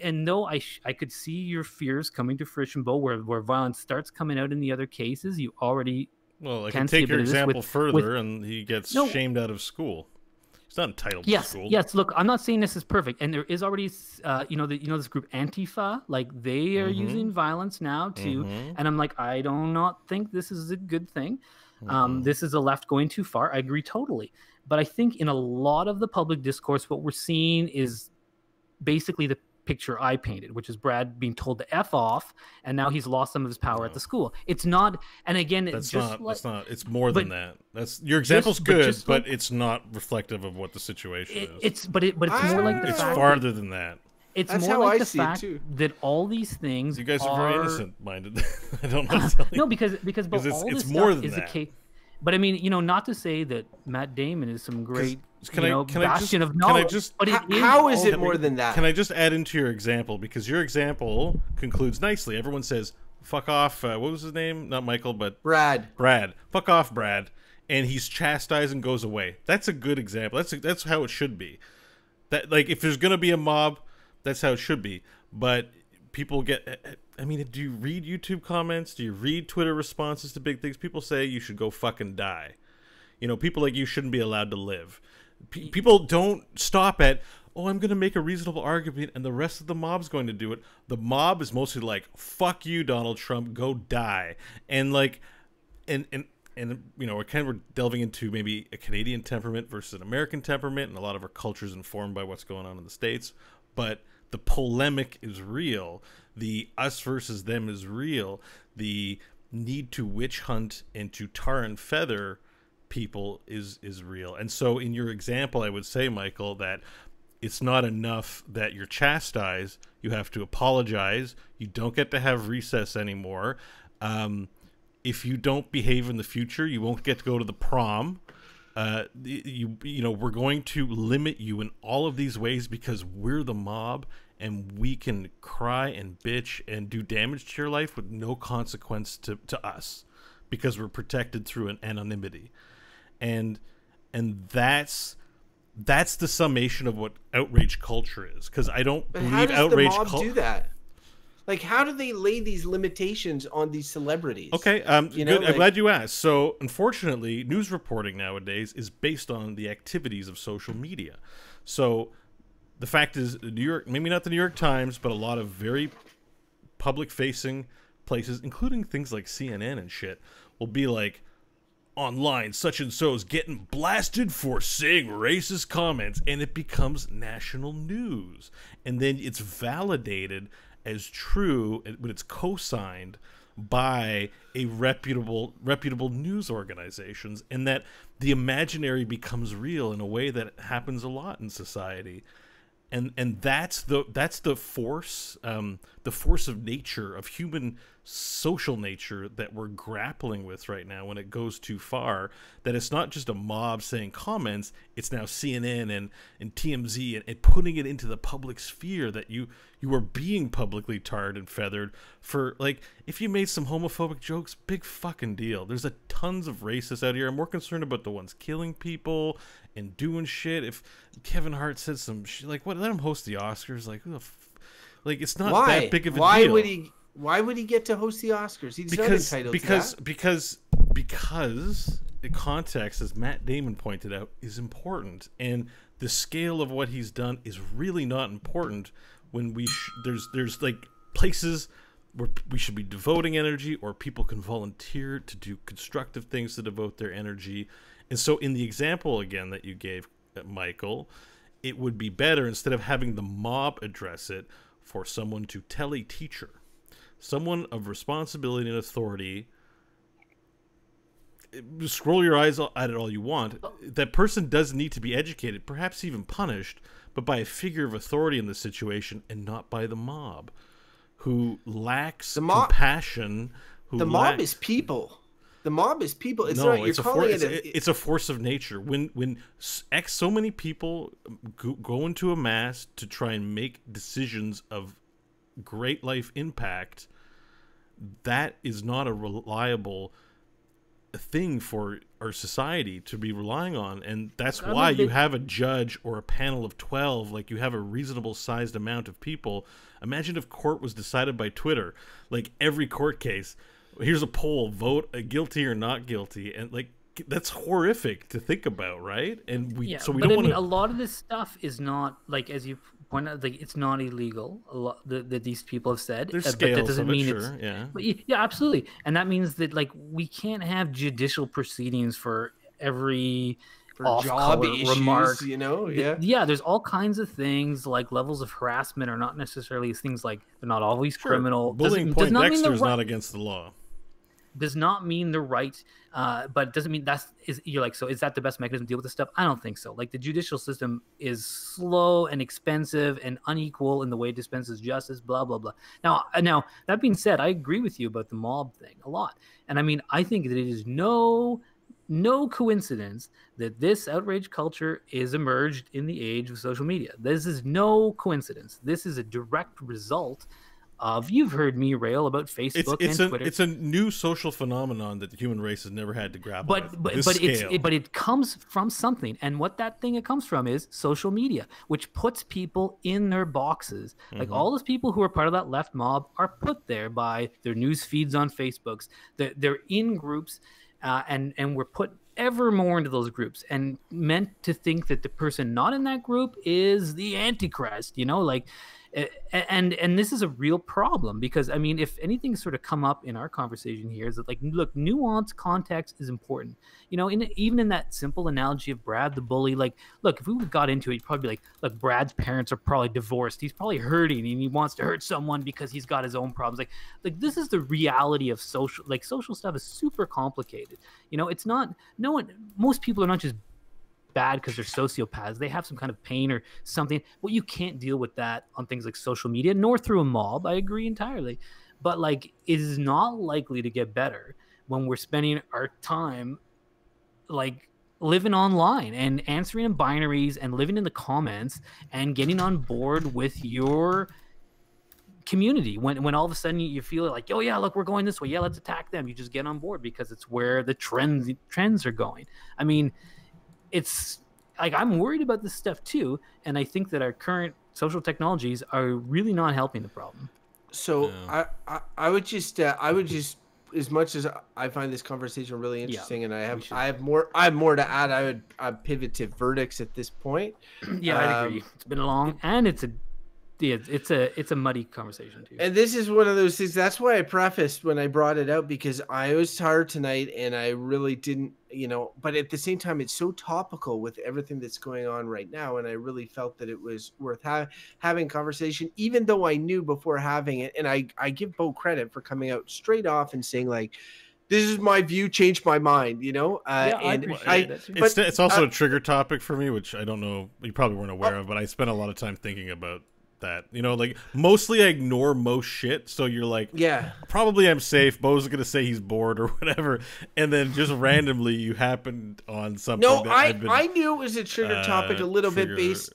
and though I could see your fears coming to fruition, Bo, where violence starts coming out in the other cases, you already... Well, I can take your example further, and he gets shamed out of school. He's not entitled to school. Yes, look, I'm not saying this is perfect, and there is already, this group Antifa, like they are using violence now too, and I'm like, I do not think this is a good thing. This is the left going too far. I agree totally, but I think in a lot of the public discourse, what we're seeing is basically the picture I painted, which is Brad being told to F off, and now he's lost some of his power at the school. It's not, and again, it's it's more than that. That's your example's good, but it's not reflective of what the situation is. It's more like the it's fact farther than that. It's more like the fact that all these things you guys are very innocent-minded. I don't know. No, because all this more stuff than is that. a case. But I mean, not to say that Matt Damon is some great bastion of knowledge. But how is it more than that? Can I just add into your example? Because your example concludes nicely. Everyone says, fuck off. What was his name? Not Michael, but Brad. Fuck off, Brad. And he's chastised and goes away. That's a good example. That's how it should be. That, like, if there's going to be a mob, that's how it should be. But people get... I mean, do you read YouTube comments? Do you read Twitter responses to big things? People say you should go fucking die. People like you shouldn't be allowed to live. People don't stop at, oh, I'm going to make a reasonable argument, and the rest of the mob's going to do it. The mob is mostly like, fuck you, Donald Trump, go die. And like, and we're delving into maybe a Canadian temperament versus an American temperament, and a lot of our culture is informed by what's going on in the States. But the polemic is real. The us versus them is real. The need to witch hunt and to tar and feather people is real. And so in your example, I would say, Michael, that it's not enough that you're chastised. You have to apologize. You don't get to have recess anymore. If you don't behave in the future, you won't get to go to the prom. We're going to limit you in all of these ways because we're the mob, and we can cry and bitch and do damage to your life with no consequence to us because we're protected through an anonymity. And that's the summation of what outrage culture is, because I don't believe outrage culture. How does the mob do that? Like, how do they lay these limitations on these celebrities? Okay, good. I'm glad you asked. So, unfortunately, news reporting nowadays is based on the activities of social media. So, the fact is, New York, maybe not the New York Times, but a lot of very public-facing places, including things like CNN and shit, will be like, online, such and so is getting blasted for saying racist comments, and it becomes national news. And then it's validated as true when it's co-signed by a reputable news organizations, and that the imaginary becomes real in a way that happens a lot in society. And that's the force of nature, of human social nature, that we're grappling with right now when it goes too far. That it's not just a mob saying comments, it's now CNN and TMZ and putting it into the public sphere, that you are being publicly tarred and feathered for, like, if you made some homophobic jokes, big fucking deal. There's tons of racists out here. I'm more concerned about the ones killing people and doing shit. If Kevin Hart said some shit, like, what, let him host the Oscars, like, like, it's not that big of a deal. Why would he get to host the Oscars? He's not entitled to that. Because the context, as Matt Damon pointed out, is important, and the scale of what he's done is really not important when there's like places where we should be devoting energy, or people can volunteer to do constructive things to devote their energy. And so in the example again that you gave, Michael, it would be better, instead of having the mob address it, for someone to tell a teacher, someone of responsibility and authority, scroll your eyes at it all you want, that person does need to be educated, perhaps even punished, but by a figure of authority in the situation and not by the mob, who lacks compassion. The mob is people. The mob is people. It's not, you're calling it it's a force of nature. When so many people go into a mass to try and make decisions of great life impact, that is not a reliable thing for our society to be relying on. And that's why you have a judge or a panel of 12, like you have a reasonable sized amount of people. Imagine if court was decided by Twitter, like every court case. Here's a poll, vote guilty or not guilty, and like that's horrific to think about, right? And we don't want to. A lot of this stuff is not, like, as you point out, like, it's not illegal. A lot that these people have said. There's scales but that doesn't mean sure, it's, yeah. But yeah, absolutely, and that means that, like, we can't have judicial proceedings for every job issues, remark, yeah, there's all kinds of things, like levels of harassment are not necessarily things, like they're not always criminal. Bullying Poindexter is not against the law. Does not mean they're right, but doesn't mean you're like, so is that the best mechanism to deal with this stuff? I don't think so. Like, the judicial system is slow and expensive and unequal in the way it dispenses justice, blah, blah, blah. Now, that being said, I agree with you about the mob thing a lot. And I mean, I think that it is no coincidence that this outrage culture is emerged in the age of social media. This is no coincidence. This is a direct result of, you've heard me rail about Facebook and Twitter. It's a new social phenomenon that the human race has never had to grapple with. But it comes from something, and what that thing it comes from is social media, which puts people in their boxes. Mm-hmm. Like, all those people who are part of that left mob are put there by their news feeds on Facebooks. They're in groups, and we're put ever more into those groups and meant to think that the person not in that group is the Antichrist, like. And this is a real problem, because I mean, if anything's sort of come up in our conversation here, is that, like, look, nuance, context is important. Even in that simple analogy of Brad the bully, like, look, if we got into it, you'd probably be like, look, Brad's parents are probably divorced. He's probably hurting, and he wants to hurt someone because he's got his own problems. Like this is the reality of social stuff is super complicated. It's not, most people are not just bad because they're sociopaths. They have some kind of pain or something. Well, you can't deal with that on things like social media, nor through a mob. I agree entirely. But, like, it is not likely to get better when we're spending our time, like, living online and answering in binaries and living in the comments and getting on board with your community. When all of a sudden you feel like, oh yeah, look, we're going this way. Yeah, let's attack them. You just get on board because it's where the trends are going. I mean, it's like, I'm worried about this stuff too, and I think that our current social technologies are really not helping the problem. So yeah. I would just as much as I find this conversation really interesting, and I have more to add, I'd pivot to verdicts at this point. Yeah, I agree. It's been long, and it's a muddy conversation too. And this is one of those things. That's why I prefaced when I brought it out, because I was tired tonight and I really didn't, but at the same time, it's so topical with everything that's going on right now. And I really felt that it was worth having conversation, even though I knew before having it. And I give Bo credit for coming out straight off and saying, like, this is my view, changed my mind, It's also a trigger topic for me, which I don't know, you probably weren't aware of, but I spent a lot of time thinking about that. Like, mostly I ignore most shit, so you're like, yeah, probably I'm safe. Bo's gonna say he's bored or whatever, and then just randomly you happened on something. No, I knew it was a trigger topic a little bit based.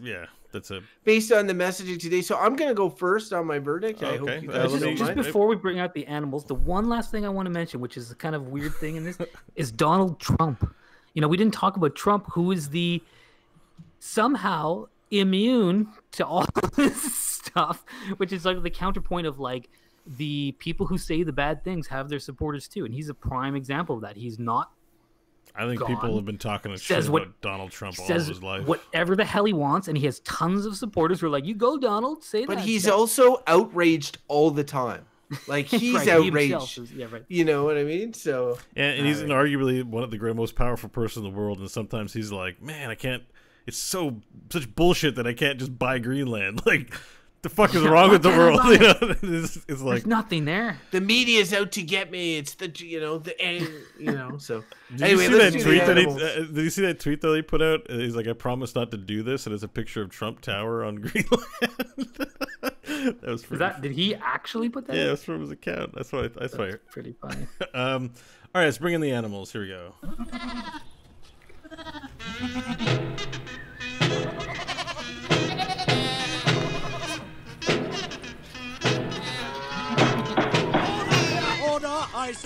Yeah, that's a based on the messaging today. So I'm gonna go first on my verdict. Okay. I hope you guys don't just mind. Before we bring out the animals, the one last thing I want to mention, which is a kind of weird thing in this, is Donald Trump. We didn't talk about Trump, who is the somehow immune to all this stuff, which is like the counterpoint of, like, the people who say the bad things have their supporters too, and he's a prime example of that. He's not I think gone. People have been talking shit about Donald Trump all of his life. Whatever the hell he wants, and he has tons of supporters who are like, you go, Donald, say that. But he's also outraged all the time. Like, he's right, outraged. Right. You know what I mean? So and he's arguably one of the most powerful person in the world, and sometimes he's like, man, I can't. it's such bullshit that I can't just buy Greenland. Like, the fuck is wrong with the world? You know, it's like there's nothing there. The media's out to get me. It's the So did anyway, you see let's that do tweet the that animals. did you see that tweet that he put out? He's like, I promise not to do this, and it's a picture of Trump Tower on Greenland. That was pretty. Did he actually put that? Yeah, in? it was from his account. That's why. Pretty funny. All right, let's bring in the animals. Here we go.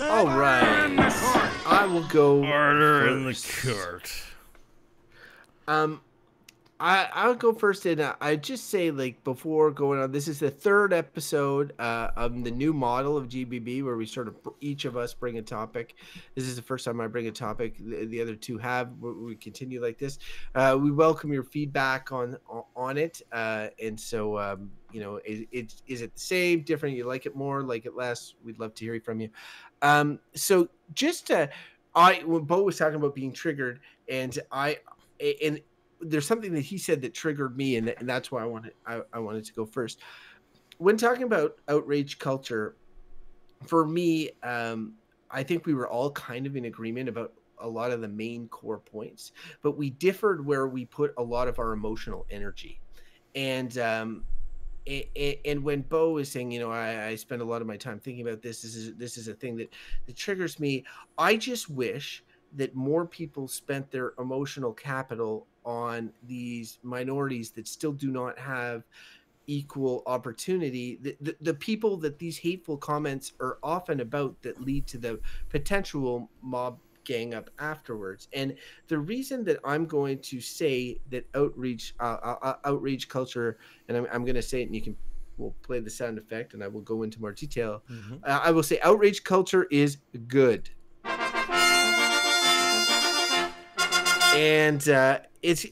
All right, I will go. Order in the first. court. I'll go first, and I just say, like, before going on, this is the third episode of the new model of GBB, where we sort of each of us bring a topic. This is the first time I bring a topic. The other two have. We continue like this. We welcome your feedback on it, and so is it the same, different? You like it more, like it less? We'd love to hear from you. So just when Bo was talking about being triggered, and there's something that he said that triggered me, and that's why I wanted to go first. When talking about outrage culture, for me, I think we were all kind of in agreement about a lot of the main core points, but we differed where we put a lot of our emotional energy. And when Bo is saying, I spend a lot of my time thinking about this is a thing that triggers me. I just wish that more people spent their emotional capital on these minorities that still do not have equal opportunity. The people that these hateful comments are often about, that lead to the potential mob gang up afterwards. And the reason that I'm going to say that outrage culture, and I'm going to say it, and we'll play the sound effect, and I will go into more detail. Mm-hmm. I will say outrage culture is good. And that's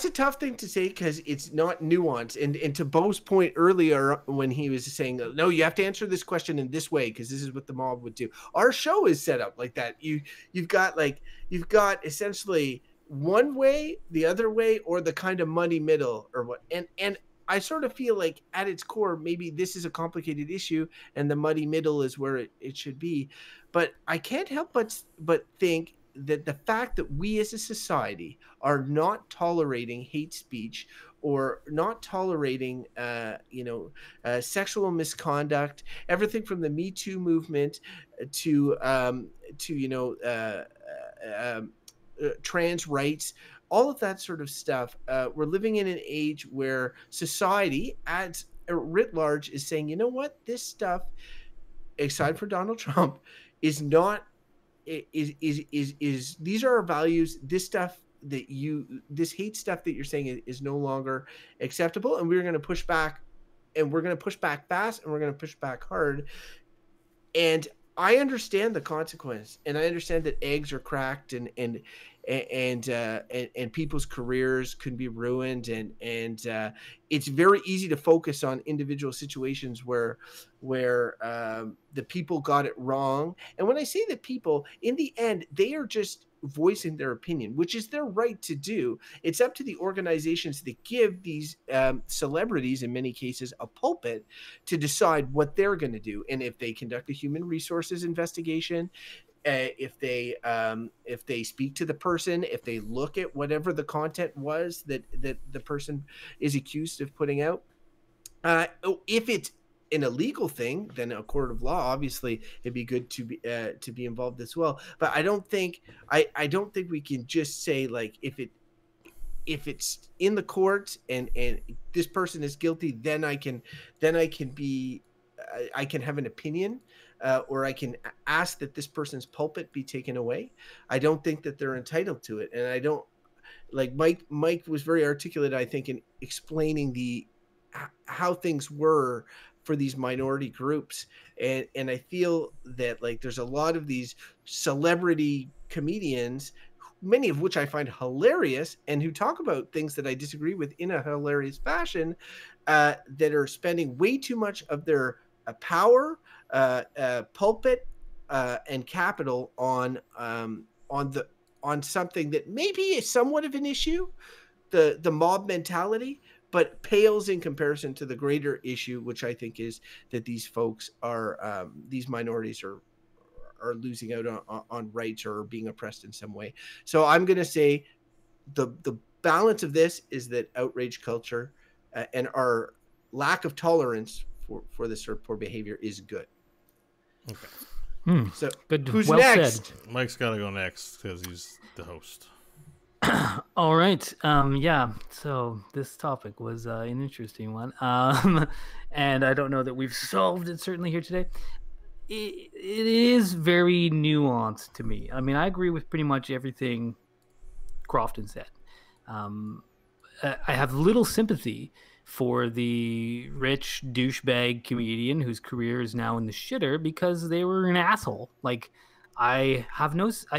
a tough thing to say because it's not nuanced. And to Bo's point earlier, when he was saying, no, you have to answer this question in this way because this is what the mob would do. Our show is set up like that. You've got essentially one way, the other way, or the kind of muddy middle, or what. And I sort of feel like at its core, maybe this is a complicated issue and the muddy middle is where it should be. But I can't help but think that the fact that we as a society are not tolerating hate speech, or not tolerating sexual misconduct, everything from the Me Too movement to trans rights, all of that sort of stuff. We're living in an age where society at writ large is saying, you know what, this stuff, aside from Donald Trump, is not is these are our values. This hate stuff that you're saying is no longer acceptable, and we're going to push back, and we're going to push back fast, and we're going to push back hard. And I understand the consequence, and I understand that eggs are cracked, and people's careers can be ruined, and it's very easy to focus on individual situations where the people got it wrong. And when I say that people, in the end, they are just voicing their opinion, which is their right to do. It's up to the organizations that give these celebrities, in many cases, a pulpit to decide what they're going to do. And if they conduct a human resources investigation, if they speak to the person, if they look at whatever the content was that the person is accused of putting out, if it's an illegal thing, then a court of law, obviously it'd be good to be involved as well. But I don't think we can just say, like, if it's in the court and this person is guilty, then I can have an opinion, or I can ask that this person's pulpit be taken away. I don't think that they're entitled to it. And I don't, like, Mike was very articulate, I think, in explaining how things were for these minority groups. And I feel that, like, there's a lot of these celebrity comedians, many of which I find hilarious, and who talk about things that I disagree with in a hilarious fashion, that are spending way too much of their power, pulpit, and capital on on something that maybe is somewhat of an issue, the mob mentality, but pales in comparison to the greater issue, which I think is that these folks are these minorities are losing out on rights or being oppressed in some way. So I'm going to say the balance of this is that outrage culture and our lack of tolerance for this sort of poor behavior is good. Okay. So Good. who's Well next? said. Mike's got to go next because he's the host. All right. Yeah. So this topic was an interesting one. And I don't know that we've solved it certainly here today. It is very nuanced to me. I mean, I agree with pretty much everything Crofton said. I have little sympathy for the rich douchebag comedian whose career is now in the shitter because they were an asshole. Like, I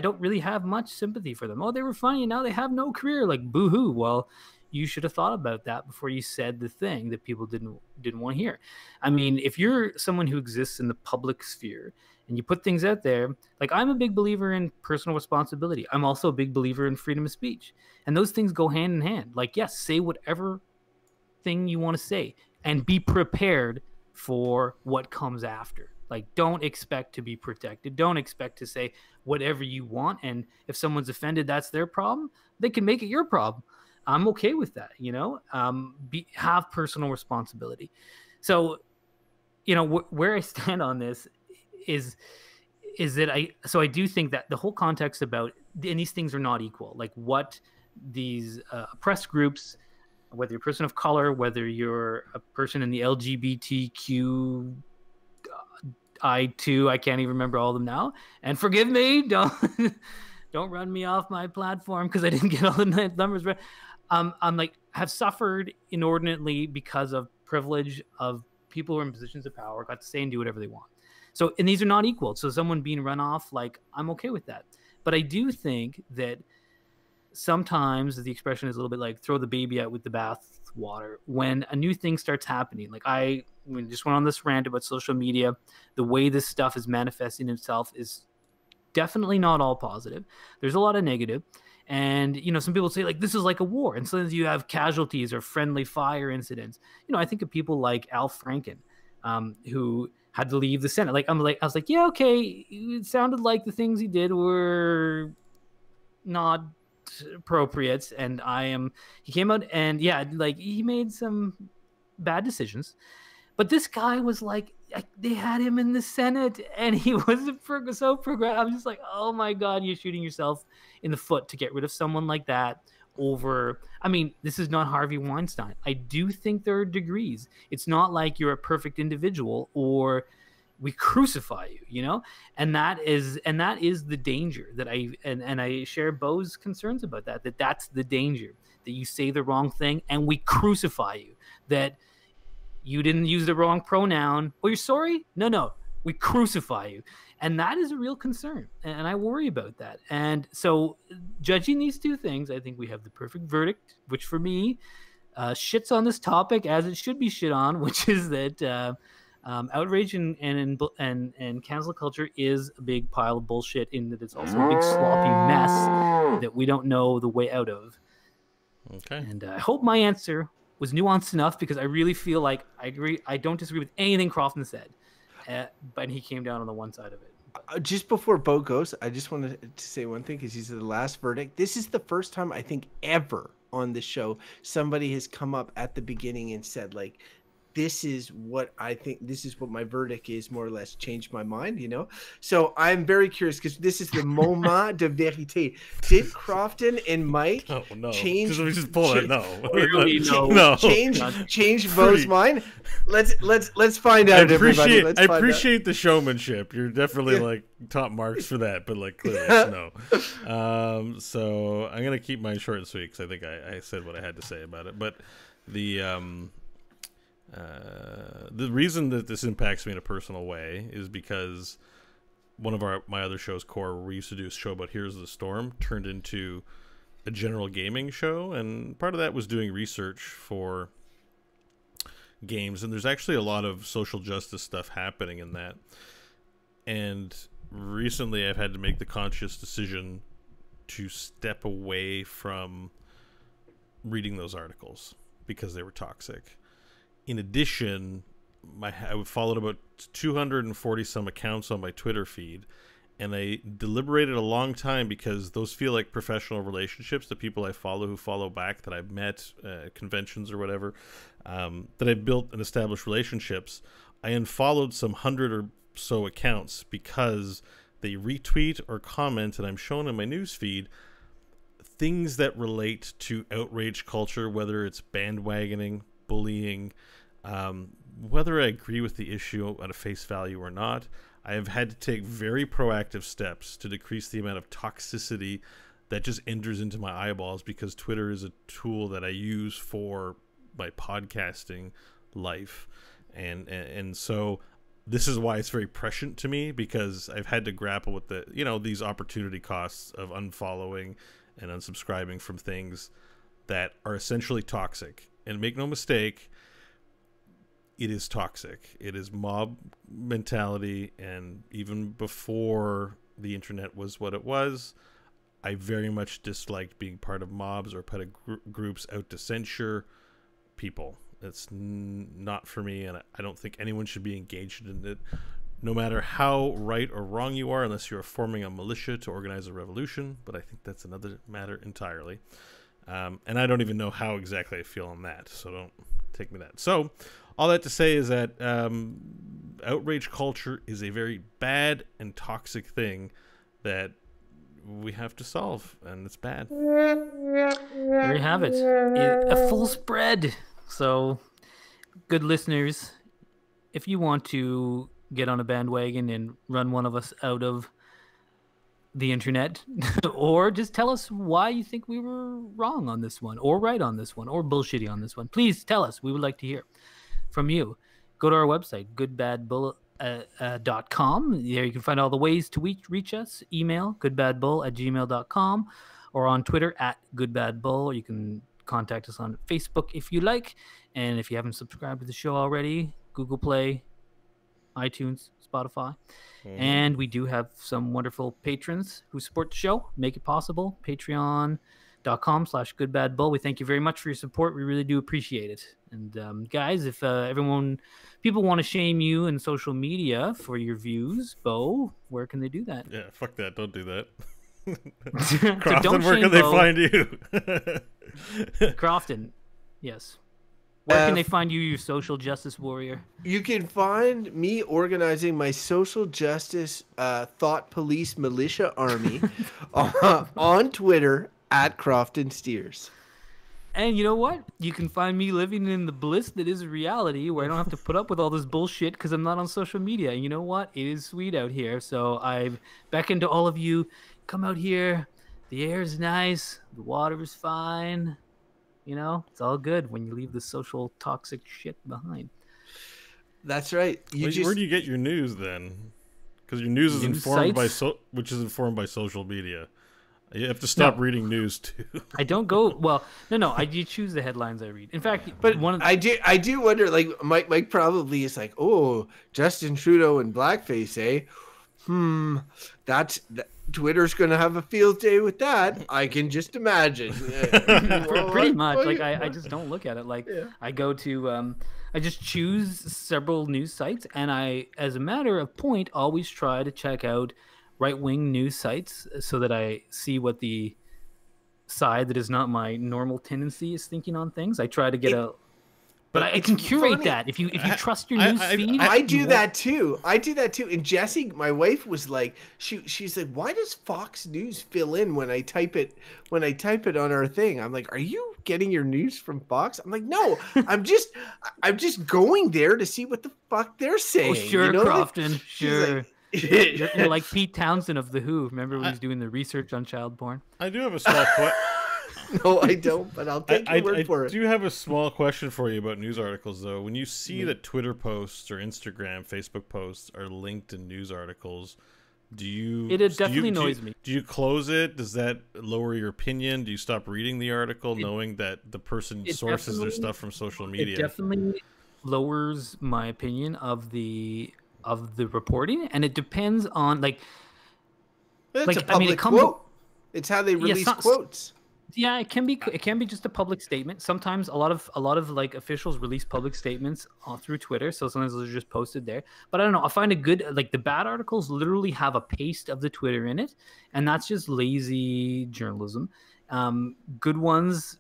don't really have much sympathy for them. Oh, they were funny, and now they have no career. Like, boo-hoo. Well, you should have thought about that before you said the thing that people didn't want to hear. I mean, if you're someone who exists in the public sphere and you put things out there, like, I'm a big believer in personal responsibility. I'm also a big believer in freedom of speech. And those things go hand in hand. Like, yes, say whatever thing you want to say and be prepared for what comes after. Like, don't expect to be protected. Don't expect to say whatever you want. And if someone's offended, that's their problem. They can make it your problem. I'm okay with that, you know? Have personal responsibility. So, you know, where I stand on this is that I do think that the whole context about, and these things are not equal. Like, what these oppressed groups, whether you're a person of color, whether you're a person in the LGBTQ I can't even remember all of them now. And forgive me, don't run me off my platform because I didn't get all the numbers right. I'm like, have suffered inordinately because of privilege of people who are in positions of power, got to say and do whatever they want. So, and these are not equal. So someone being run off, like, I'm okay with that. But I do think that sometimes the expression is a little bit like throw the baby out with the bath water when a new thing starts happening. Like, we just went on this rant about social media. The way this stuff is manifesting itself is definitely not all positive. There's a lot of negative. And, you know, some people say, like, this is like a war. And sometimes you have casualties or friendly fire incidents. You know, I think of people like Al Franken, who had to leave the Senate. I was like, yeah, okay. It sounded like the things he did were not appropriate. And he came out and, yeah, like, he made some bad decisions. But this guy was like, they had him in the Senate and he wasn't so progressive. I'm just like, oh my God, you're shooting yourself in the foot to get rid of someone like that over. I mean, this is not Harvey Weinstein. I do think there are degrees. It's not like you're a perfect individual or we crucify you, you know? And that is the danger that I share Bo's concerns about that's the danger, that you say the wrong thing and we crucify you, that you didn't use the wrong pronoun. Oh, you're sorry? No. We crucify you. And that is a real concern. And I worry about that. And so judging these two things, I think we have the perfect verdict, which for me shits on this topic as it should be shit on, which is that outrage and cancel culture is a big pile of bullshit, in that it's also a big sloppy mess that we don't know the way out of. Okay. And I hope my answer was nuanced enough, because I really feel like I agree. I don't disagree with anything Crofton said, but he came down on the one side of it. Just before Bo goes, I just wanted to say one thing, because he's the last verdict. This is the first time I think ever on the show somebody has come up at the beginning and said, like, this is what I think, this is what my verdict is, more or less changed my mind, you know? So I'm very curious, because this is the moment de vérité. Did Crofton and Mike change? We just pull it. No. Really, no. No. Change Bo's mind? Let's find out, everybody. I appreciate the showmanship. You're definitely like top marks for that, but like clearly no. So I'm gonna keep mine short and sweet, because I think I said what I had to say about it. But the reason that this impacts me in a personal way is because one of my other shows, Core, where we used to do a show about Here's the Storm, turned into a general gaming show, and part of that was doing research for games, and there's actually a lot of social justice stuff happening in that. And recently I've had to make the conscious decision to step away from reading those articles because they were toxic. In addition, I followed about 240 some accounts on my Twitter feed, and I deliberated a long time because those feel like professional relationships. The people I follow who follow back that I've met at conventions or whatever, that I've built and established relationships. I unfollowed some 100 or so accounts because they retweet or comment, and I'm shown in my news feed things that relate to outrage culture, whether it's bandwagoning, bullying, whether I agree with the issue at a face value or not. I have had to take very proactive steps to decrease the amount of toxicity that just enters into my eyeballs, because Twitter is a tool that I use for my podcasting life. And so this is why it's very prescient to me, because I've had to grapple with these opportunity costs of unfollowing and unsubscribing from things that are essentially toxic. And make no mistake, it is toxic. It is mob mentality, and even before the internet was what it was, I very much disliked being part of mobs or part of groups out to censure people. It's not for me, and I don't think anyone should be engaged in it, no matter how right or wrong you are, unless you're forming a militia to organize a revolution. But I think that's another matter entirely. And I don't even know how exactly I feel on that, so don't take me that. So all that to say is that outrage culture is a very bad and toxic thing that we have to solve, and it's bad. There you have it. A full spread. So, good listeners, if you want to get on a bandwagon and run one of us out of the internet, or just tell us why you think we were wrong on this one, or right on this one, or bullshitty on this one, please tell us. We would like to hear from you. Go to our website, goodbadbull.com. There you can find all the ways to reach us. Email goodbadbull@gmail.com, or on Twitter @goodbadbull. You can contact us on Facebook if you like. And if you haven't subscribed to the show already, Google Play, iTunes, Spotify. And we do have some wonderful patrons who support the show, make it possible. Patreon.com/goodbadbull. We thank you very much for your support. We really do appreciate it. And guys, if people want to shame you in social media for your views, Bo, where can they do that? Yeah, fuck that. Don't do that. Crofton, where can they find you? Crofton, yes. Where can they find you, you social justice warrior? You can find me organizing my social justice thought police militia army on Twitter @Crofton Steers. And you know what? You can find me living in the bliss that is reality, where I don't have to put up with all this bullshit because I'm not on social media. And you know what? It is sweet out here. So I beckon to all of you, come out here. The air is nice. The water is fine. You know, it's all good when you leave the social toxic shit behind. That's right. Where do you get your news then? Because your news is informed by informed by social media. You have to stop reading news too. I don't go no. I do choose the headlines I read. In fact, I do wonder. Like Mike probably is like, oh, Justin Trudeau and blackface, eh? Twitter's gonna have a field day with that. I can just imagine. Pretty much. Like I just don't look at it. Like I go to I just choose several news sites, and I, as a matter of point, always try to check out right-wing news sites so that I see what the side that is not my normal tendency is thinking on things. I try to get but I can curate that. If you trust your news feed, I do that too. And Jessie, my wife, was like, she's like, why does Fox News fill in when I type it on our thing? I'm like, are you getting your news from Fox? I'm like, no, I'm just going there to see what the fuck they're saying. Oh, sure, Crofton, sure. Like, You're like Pete Townsend of The Who. Remember when he was doing the research on child porn? I do have a small question. No, I don't, but I'll take your word for it. I do have a small question for you about news articles, though. When you see that Twitter posts or Instagram, Facebook posts are linked in news articles, it definitely annoys me. Do you close it? Does that lower your opinion? Do you stop reading the article knowing that the person sources their stuff from social media? It definitely lowers my opinion of the reporting, and it depends on That's a public quote. It's how they release some- quotes. Yeah, it can be just a public statement. Sometimes a lot of like officials release public statements through Twitter, so sometimes they're just posted there. But I don't know. I find it good. Like the bad articles literally have a paste of the Twitter in it, and that's just lazy journalism. Good ones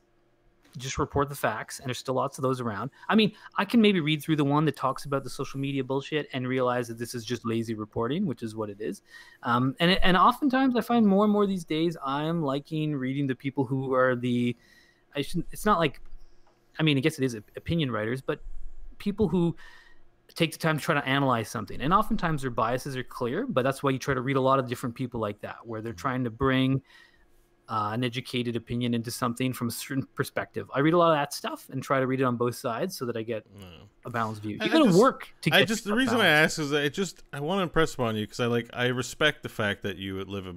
just report the facts, and there's still lots of those around. I mean, I can maybe read through the one that talks about the social media bullshit and realize that this is just lazy reporting, which is what it is. And oftentimes I find more and more these days I'm liking reading the people who are it's not like, I mean, I guess it is opinion writers, but people who take the time to try to analyze something. And oftentimes their biases are clear, but that's why you try to read a lot of different people like that, where they're trying to bring an educated opinion into something from a certain perspective. I read a lot of that stuff and try to read it on both sides so that I get a balanced view. You got to work to get. The reason I ask is that I want to impress upon you, because I respect the fact that you live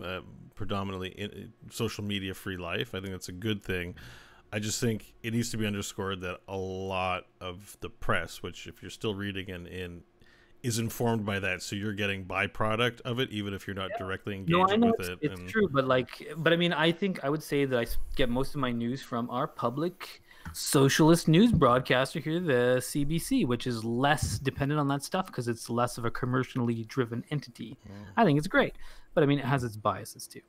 a predominantly social media free life. I think that's a good thing. I just think it needs to be underscored that a lot of the press, which if you're still reading in is informed by that, so you're getting byproduct of it, even if you're not directly engaging with it. It's true, but I mean, I think I would say that I get most of my news from our public socialist news broadcaster here, the CBC, which is less dependent on that stuff because it's less of a commercially driven entity. I think it's great, but I mean, it has its biases too.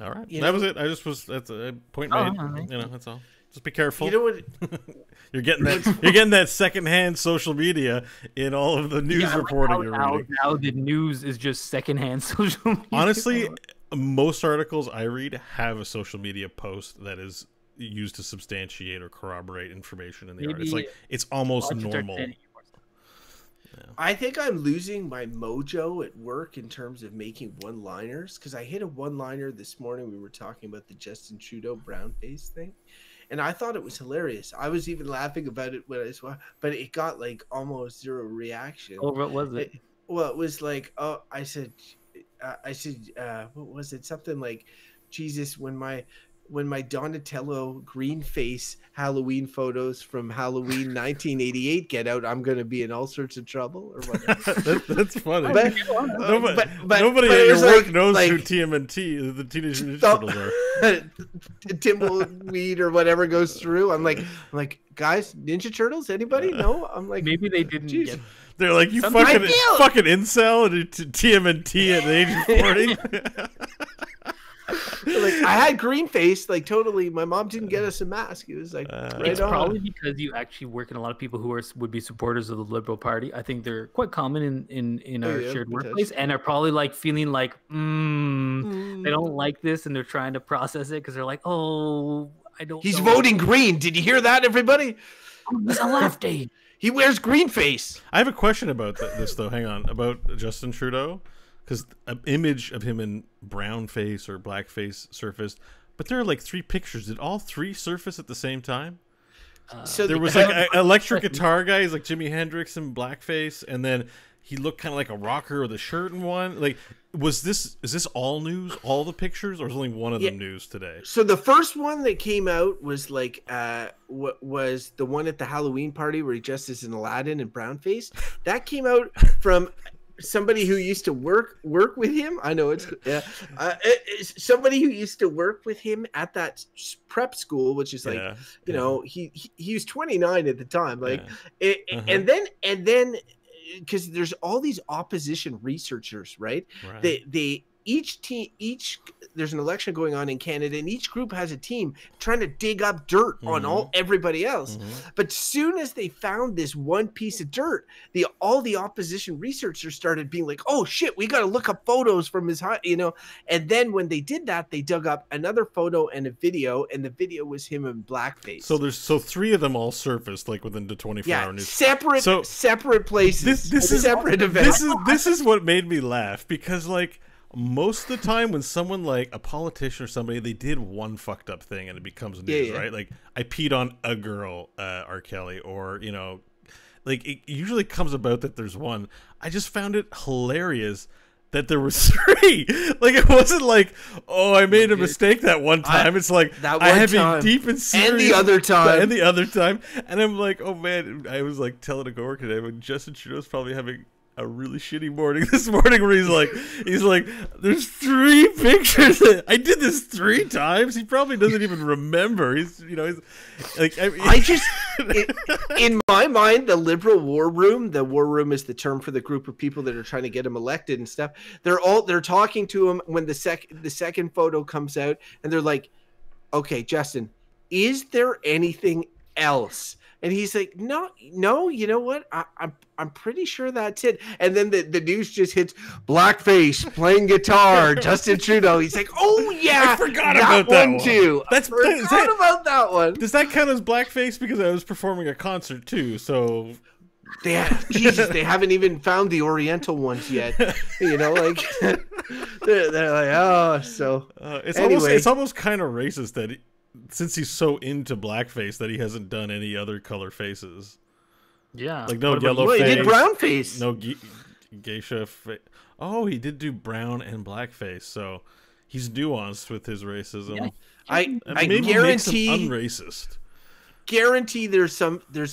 All right, that was it. That's a point made. That's all. Just be careful. You know what? You're getting that secondhand social media in all of the news reporting you're reading. Now the news is just secondhand social media. Honestly, most articles I read have a social media post that is used to substantiate or corroborate information in the article. It's almost normal. I think I'm losing my mojo at work in terms of making one-liners, because I hit a one-liner this morning. We were talking about the Justin Trudeau brown face thing. And I thought it was hilarious. I was even laughing about it when I saw, but it got like almost zero reaction. Oh, what was it? Well, it was like, I said, what was it? Something like, Jesus, when my Donatello green face Halloween photos from Halloween 1988 get out, I'm going to be in all sorts of trouble, or whatever. That's funny. But nobody at your work knows who TMNT, the Teenage Mutant Turtles are. Timbleweed or whatever goes through. I'm like, guys, Ninja Turtles? Anybody? No. I'm like, maybe they didn't get. They're like, you fucking incel to TMNT at the age of 40. Like, I had green face, like totally. My mom didn't get us a mask. It was like right it's on. Probably because you actually work in a lot of people who would be supporters of the Liberal Party. I think they're quite common in our shared workplace, and are probably like feeling like they don't like this, and they're trying to process it because they're like, oh, I don't. He's voting green. Did you hear that, everybody? He's a lefty. He wears green face. I have a question about this though. Hang on, about Justin Trudeau. Because an image of him in brown face or black face surfaced, but there are like 3 pictures. Did all 3 surface at the same time? So there was like an electric guitar guy. He's like Jimi Hendrix in blackface, and then he looked kind of like a rocker with a shirt in one. Like, is this all news? All the pictures, or is only one of them news today? So the first one that came out was like was the one at the Halloween party where he dressed as an Aladdin in brown face. That came out from somebody who used to work with him. I know it's somebody who used to work with him at that prep school, which is like, you know, he was 29 at the time, like, and then because there's all these opposition researchers, right? They each there's an election going on in Canada, and each group has a team trying to dig up dirt on everybody else. But soon as they found this one piece of dirt, all the opposition researchers started being like, oh shit, we got to look up photos from his high, you know. And then when they did that, they dug up another photo and a video, and the video was him in blackface. So 3 of them all surfaced like within the 24-hour news. Separate places. This is separate events. This is what made me laugh, because like, most of the time when someone like a politician or somebody, they did one fucked up thing and it becomes news, right? Like, I peed on a girl, R. Kelly, or, you know, like, it usually comes about that there's one. I just found it hilarious that there was 3. Like, it wasn't like, oh, I made a mistake that one time. It's like, I have a deep and serious, and the other time, and I'm like, oh man, I was like telling a coworker today when Justin Trudeau's probably having a really shitty morning this morning where he's like, there's 3 pictures. I did this 3 times. He probably doesn't even remember. He's like, in my mind, the liberal war room is the term for the group of people that are trying to get him elected and stuff. They're talking to him when the second photo comes out, and they're like, okay, Justin, is there anything else? And he's like, no, you know what? I'm pretty sure that's it. And then the news just hits blackface playing guitar, Justin Trudeau. He's like, oh yeah, I forgot about that one too. About that one. Does that count as blackface? Because I was performing a concert too, so. They haven't even found the Oriental ones yet. You know, like they're like, oh, so it's almost kind of racist that since he's so into blackface that he hasn't done any other color faces. Yeah, like no yellow face. He did brown face. No geisha face. Oh, he did do brown and blackface, so he's nuanced with his racism. Yeah. I guarantee unracist. Guarantee there's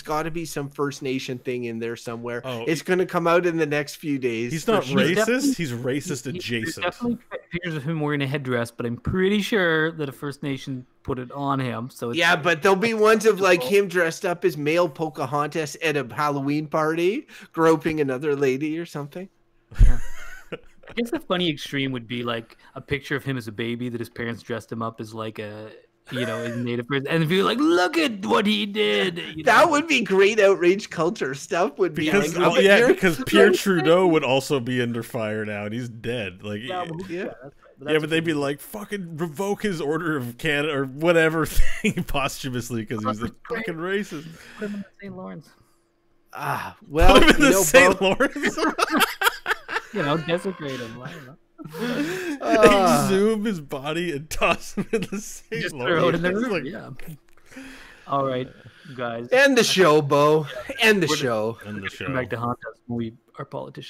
got to be some First Nation thing in there somewhere. Oh, it's going to come out in the next few days. He's not racist. He's racist adjacent. There's definitely pictures of him wearing a headdress, but I'm pretty sure that a First Nation put it on him. So yeah, but there'll be ones of like him dressed up as male Pocahontas at a Halloween party, groping another lady or something. Yeah. I guess the funny extreme would be like a picture of him as a baby that his parents dressed him up as like a, you know, as native person, and if you're like, look at what he did, that would be great outrage culture stuff. Would be because like, because Pierre Trudeau would also be under fire now, and he's dead. Like but they'd be like, fucking revoke his Order of Canada or whatever thing posthumously because he's a fucking racist. Put him in the St. Lawrence. Well, put him in the St. Lawrence. You know, desecrate him. Exhume his body and toss him in the St. Just Lawrence. throw it in the river. Yeah. All right, guys. End the show, Bo. End the show. End the show. Come back to haunt us when we are politicians.